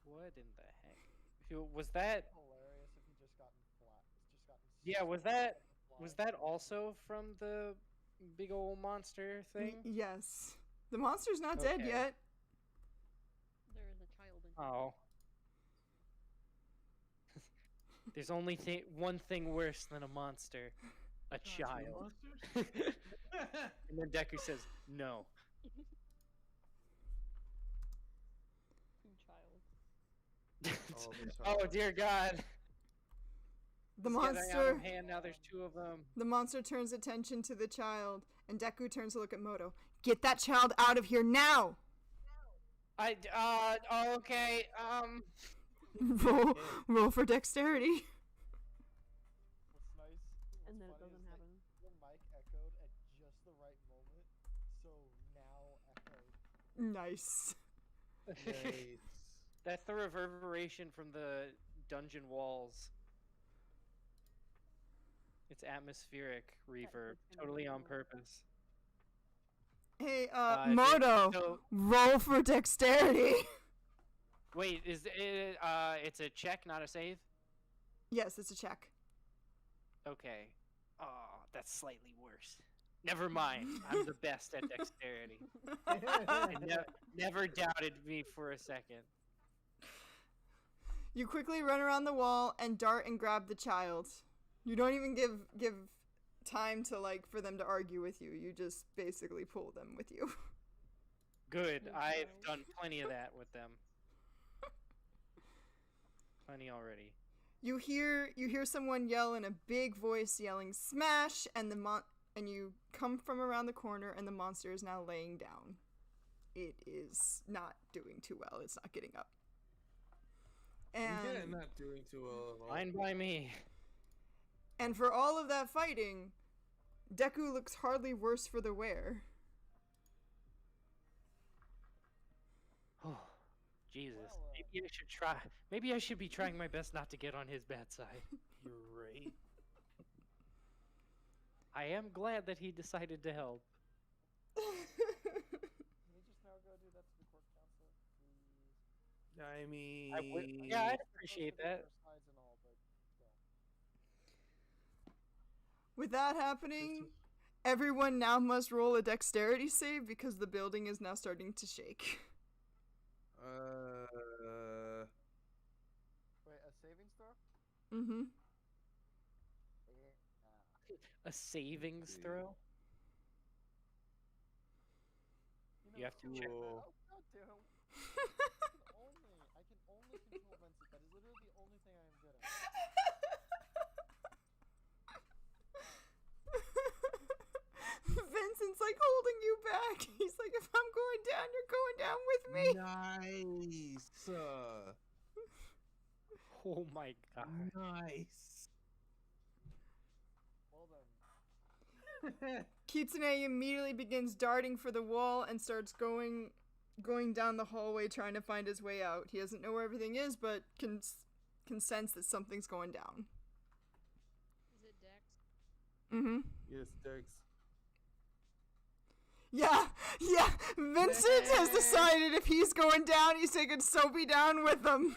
What in the heck? Was that? Hilarious if he just gotten flat. Just gotten. Yeah, was that? Was that also from the big old monster thing? Yes. The monster's not dead Okay. yet. There is a child in here. Oh. There's only one thing worse than a monster. A child. And then Deku says, no. Child. Oh dear God. The It's getting out monster of hand, now there's 2 of them. the monster turns attention to the child, and Deku turns to look at Moto. Get that child out of here now! Okay. Roll for dexterity. What's nice? And then it What's funny doesn't is that happen. your mic echoed at just the right moment, so now echoed. Nice. Nice. That's the reverberation from the dungeon walls. It's atmospheric reverb, it's gonna totally be on cool. purpose. Hey, Moto, Moto, roll for dexterity. wait, is it? It's a check, not a save. Yes, it's a check. Okay. Oh, that's slightly worse. Never mind. I'm the best at dexterity. Never doubted me for a second. You quickly run around the wall and dart and grab the child. You don't even give time to for them to argue with you. You just basically pull them with you. Good. Good I've child. done plenty of that with them. Plenty already. You hear someone yell in a big voice, yelling "Smash!" and and you come from around the corner, and the monster is now laying down. It is not doing too well. It's not getting up. Yeah, And not doing too well at all. Fine by me. and for all of that fighting, Deku looks hardly worse for the wear. Oh, Jesus. Well, Maybe I should try. Maybe I should be trying my best not to get on his bad side. You're right. I am glad that he decided to help. Can we just now go do that to the court council, please? I mean, Yeah, I'd Supposed appreciate to be that. fair sides and all, but still. With that happening, everyone now must roll a dexterity save because the building is now starting to shake. Wait, a savings throw? Mm-hmm. Yeah. A savings throw? You have to check that. Cool. Oh, God damn. I can only control Vincent. That is literally the only thing I am good at. Vincent's holding you back. He's like, if I'm going down, you're going down with me. Nice. Oh my god. Nice. Well then. Kitsune immediately begins darting for the wall and starts going down the hallway trying to find his way out. He doesn't know where everything is, but can sense that something's going down. Is it Dex? Mm-hmm. Yes, Dex. Yeah. Vincent has decided if he's going down, he's taking Sophie down with him.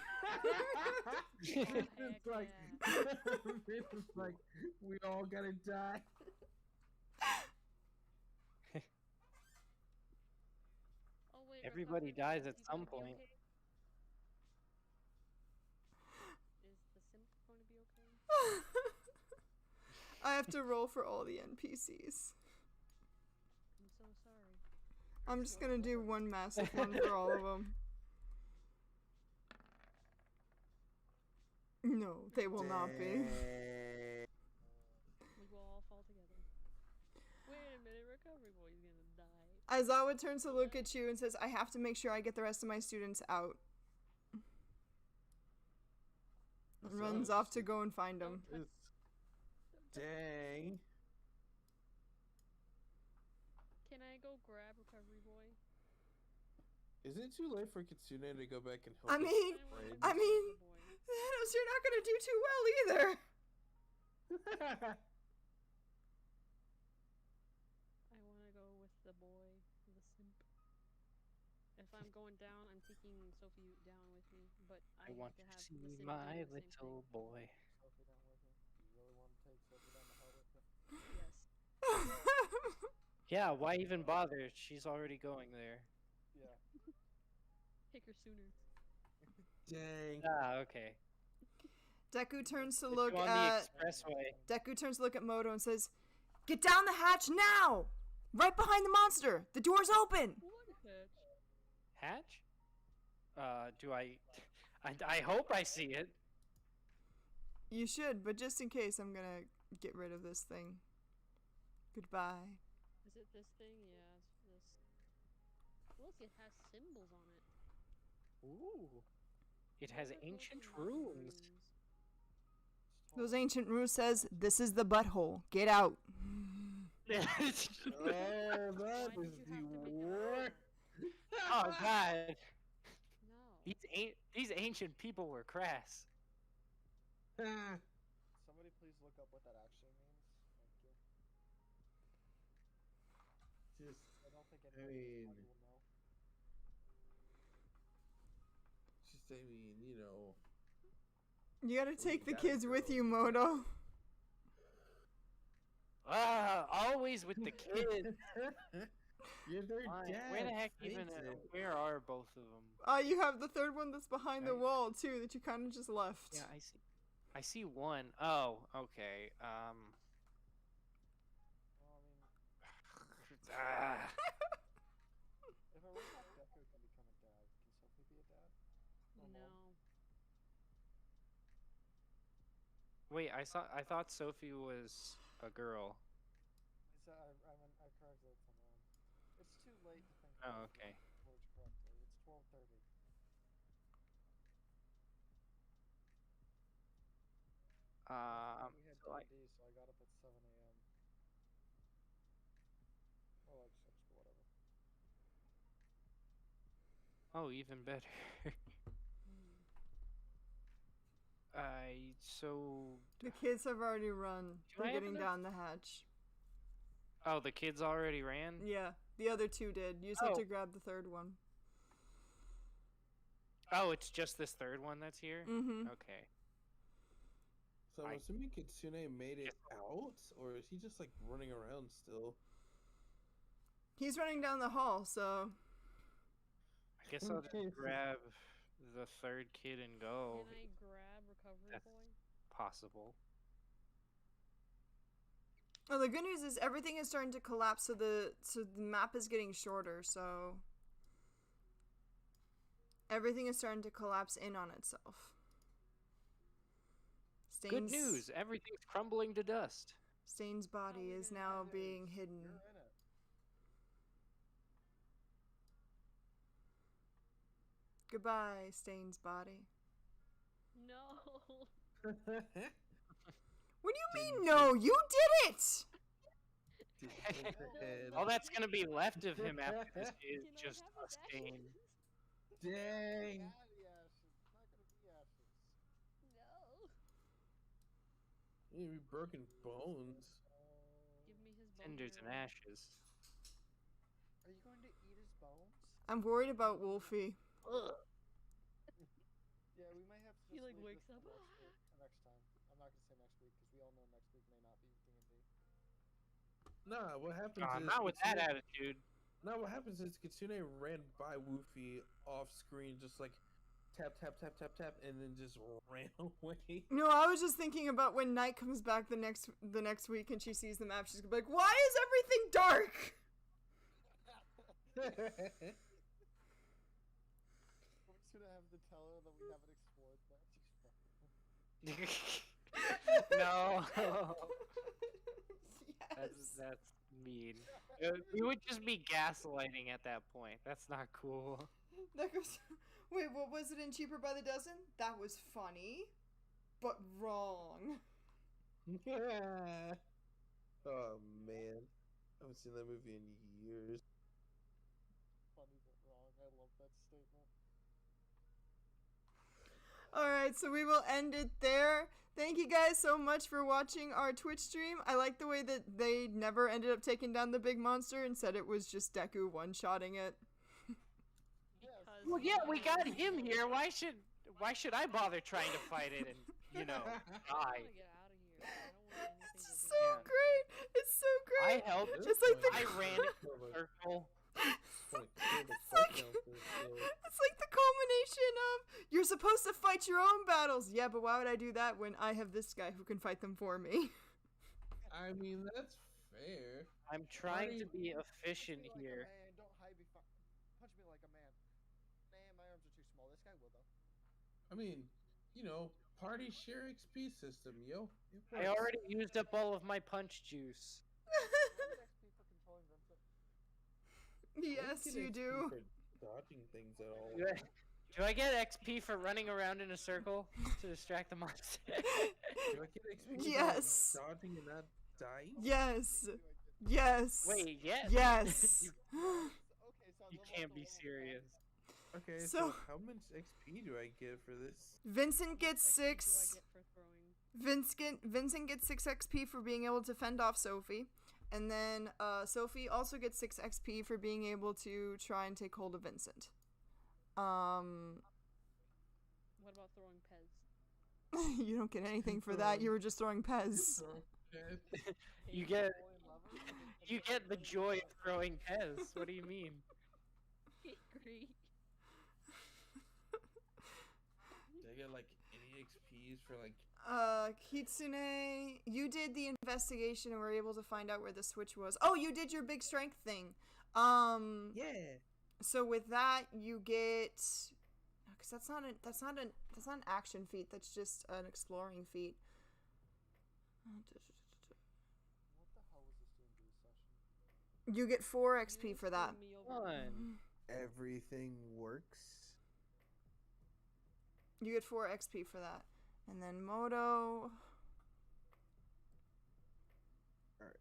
It's like, it's like, we all gotta die. Oh wait. Everybody recovery dies boy, at is he some gonna be point. okay? Is the simp going to be okay? I have to roll for all the NPCs. I'm so sorry. I'm just gonna do one massive one for all of them. No, they will not be. We will all fall together. Wait a minute, recovery boy's gonna die. Aizawa turns to look at you and says, I have to make sure I get the rest of my students out. And runs off to go and find them. Dang. Can I go grab recovery boy? Is it too late for Kitsune to go back and help? I us? mean, Right. I mean, Thanos, you're not gonna do too well either. I want to go with the boy, the simp. If I'm going down, I'm taking Sophie down with me, but I I want have to to have the see simp do my the same little thing. boy. Sophie down with me. You really want to take Sophie down the hell with you? Yes. Yeah, why even bother? She's already going there. Yeah. Take her sooner. Dang. Ah, okay. Deku turns to It's look on at the expressway. Deku turns to look at Moto and says, "Get down the hatch now! Right behind the monster. The door's open." What hatch? Hatch? Do I hope I see it. You should, but just in case, I'm gonna get rid of this thing. Goodbye. Is it this thing? Yeah, it's this. Look, it has symbols on it. Ooh. It has What are those ancient mountain runes. Those ancient runes says, "This is the butthole. Get out." Oh, that Why is did the you have to make it worst. Oh god. No. These ancient people were crass. Somebody please look up what that actually means. Thank you. Just, I don't think I anybody mean, will know. I mean, you know. You gotta take the gotta kids with go. you, Moto. Ah, always with the kids. You're their Fine. dad. Where the heck face even? it. Where are both of them? You have the third one that's behind the Right. wall too, that you kind of just left. Yeah, I see. I see one. Oh, okay. Well, I mean, Ah. if a robot Deku can become a dad, can Sophie be a dad? Or No. mom? Wait, I thought Sophie was a girl. I corrected it to mom. It's too late to think Oh, about okay. words correctly. It's 12:30. We had So I, D&D, so I got up at 7 a.m. Or like 6, but whatever. oh, even better. So. The kids have already run. Do They're I have getting enough- down the hatch. Oh, the kids already ran? Yeah, the other two did. You just have Oh. to grab the third one. Oh, it's just this third one that's here? Mm-hmm. Okay. So I'm I- assuming Kitsune made it out, or is he just like running around still? He's running down the hall, so I guess I'll just grab the third kid and go. Can I grab Recovery That's- Boy? Possible. well, the good news is everything is starting to collapse, so the map is getting shorter. So everything is starting to collapse in on itself. Good news! Everything's crumbling to dust. Stain's body we is gonna now It being is. hidden. You're in it. Goodbye, Stain's body. No. What do you mean, no? You did it! All that's gonna be left of him after this is Can I just have a his stain. ashes? Dang. Yeah, the ashes. It's not gonna be ashes. No. You be broken bones. Give me his bone Cinders and marrow. ashes. Are you going to eat his bones? I'm worried about Wolfie. Yeah, we might have to He, just like, leave wakes this up, till next week, or next time. I'm not gonna say next week because we all know next week may not be D&D. Nah, what happens is Not with that Kitsune- attitude. No, what happens is Kitsune ran by Woofy off screen, just like tap, tap, tap, tap, tap, and then just ran away. No, I was just thinking about when Night comes back the next week and she sees the map, she's gonna be like, "Why is everything dark?" We're just gonna have to tell her that we haven't explored that. No. Yes. That's mean. We would just be gaslighting at that point. That's not cool. That goes. Wait, what was it in Cheaper by the Dozen? That was funny, but wrong. Oh man, I haven't seen that movie in years. Funny but wrong. I love that statement. Alright, so we will end it there. Thank you guys so much for watching our Twitch stream. I like the way that they never ended up taking down the big monster and said it was just Deku one-shotting it. Because Well, yeah, we got him here. Why should I bother trying to fight it and I die? want to get out of here. I don't want anything It's to do so Yeah. great! It's so I great! helped. Just like the I ran in a circle. It's like the culmination of you're supposed to fight your own battles. Yeah, but why would I do that when I have this guy who can fight them for me? I mean, that's fair. I'm trying to Funny. be efficient Punch me like here. a man, don't hide punch me like a man. Man, my arms are too small. This guy will though. I mean, you know, party share XP system, yo. It I works. already used up all of my punch juice. Do I get XP for controlling Vincent? I don't Yes, get you XP do. for dodging things at all. Do I get XP for running around in a circle to distract the monster? Do I get XP for Yes. dodging and not dying? Yes. Yes. Wait, yes. Yes. Okay, so I You leveled can't up be to level serious. Okay, So- so how much XP do I get for this? Vincent How much gets XP do I 6. get for throwing? Vincent gets 6 XP for being able to fend off Sophie. And then Sophie also gets 6 XP for being able to try and take hold of Vincent. What about throwing Pez? You don't get anything for that. You were just throwing Pez. You get you get the joy of throwing Pez. What do you mean? Great. Do I get like any XPs for like? Kitsune, you did the investigation and were able to find out where the switch was. Oh, you did your big strength thing. Yeah. So with that, you get, because that's not an action feat. That's just an exploring feat. What the hell was this D&D session? You get 4 You XP for that. screwed me over. Fun. Everything works. You get 4 XP for that. And then Moto. Alright.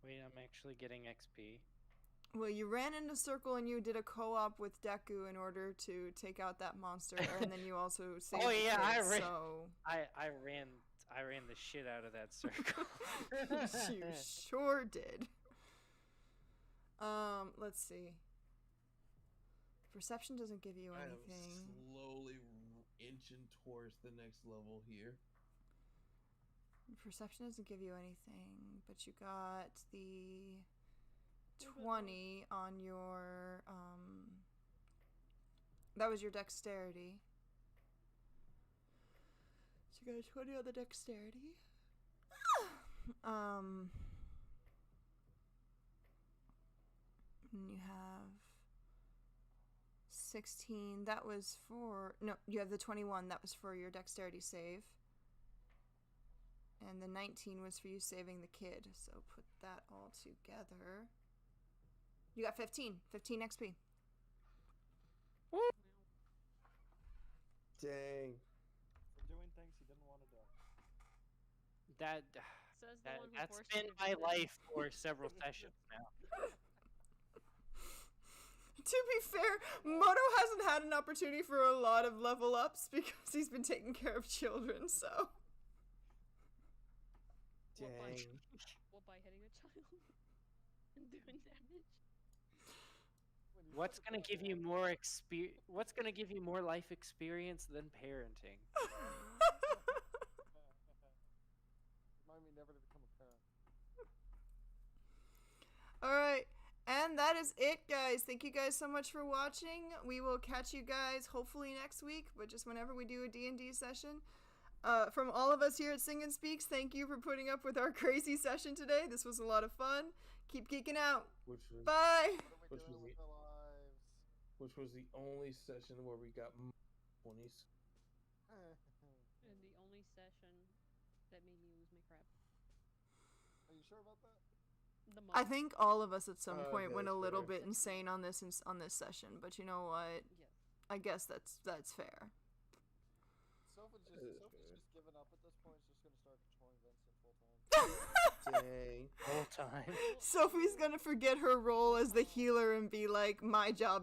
Wait, I'm actually getting XP. Well, you ran in a circle and you did a co-op with Deku in order to take out that monster, and then you also saved Oh, the yeah, I kids, ran- so I ran the shit out of that circle. you sure did. Let's see. Perception doesn't give you I am anything. slowly inching towards the next level here. Perception doesn't give you anything, but you got the 20 on your that was your dexterity. So you got a 20 on the dexterity. And you have 16. That was for no, you have the 21. That was for your dexterity save. And the 19 was for you saving the kid. So put that all together. You got 15. 15 XP. Dang. For doing things he didn't want to do. Says the one who That's forced been me to my do this. life for several sessions now. To be fair, Moto hasn't had an opportunity for a lot of level ups because he's been taking care of children, so. What by, Dang. what, by hitting a child and doing damage? When you What's should've gonna put give that you down. more What's gonna give you more life experience than parenting? Remind me never to become a parent. Alright, and that is it, guys. Thank you guys so much for watching. We will catch you guys hopefully next week, but just whenever we do a D&D session. From all of us here at Sing and Speaks, thank you for putting up with our crazy session today. This was a lot of fun. Keep geeking out. Which was Bye! What Which are we was doing with our lives? which was the only session where we got 20s. And the only session that made me lose my crap. Are you sure about that? The most. I think all of us at some point that went a is little fair. bit insane on this session, but you know what? Yes. I guess that's fair. Sophie's That is just fair. given up at this point. She's just gonna start controlling Vincent full time. Dang. Whole time. Sophie's gonna forget her role as the healer and be like, my job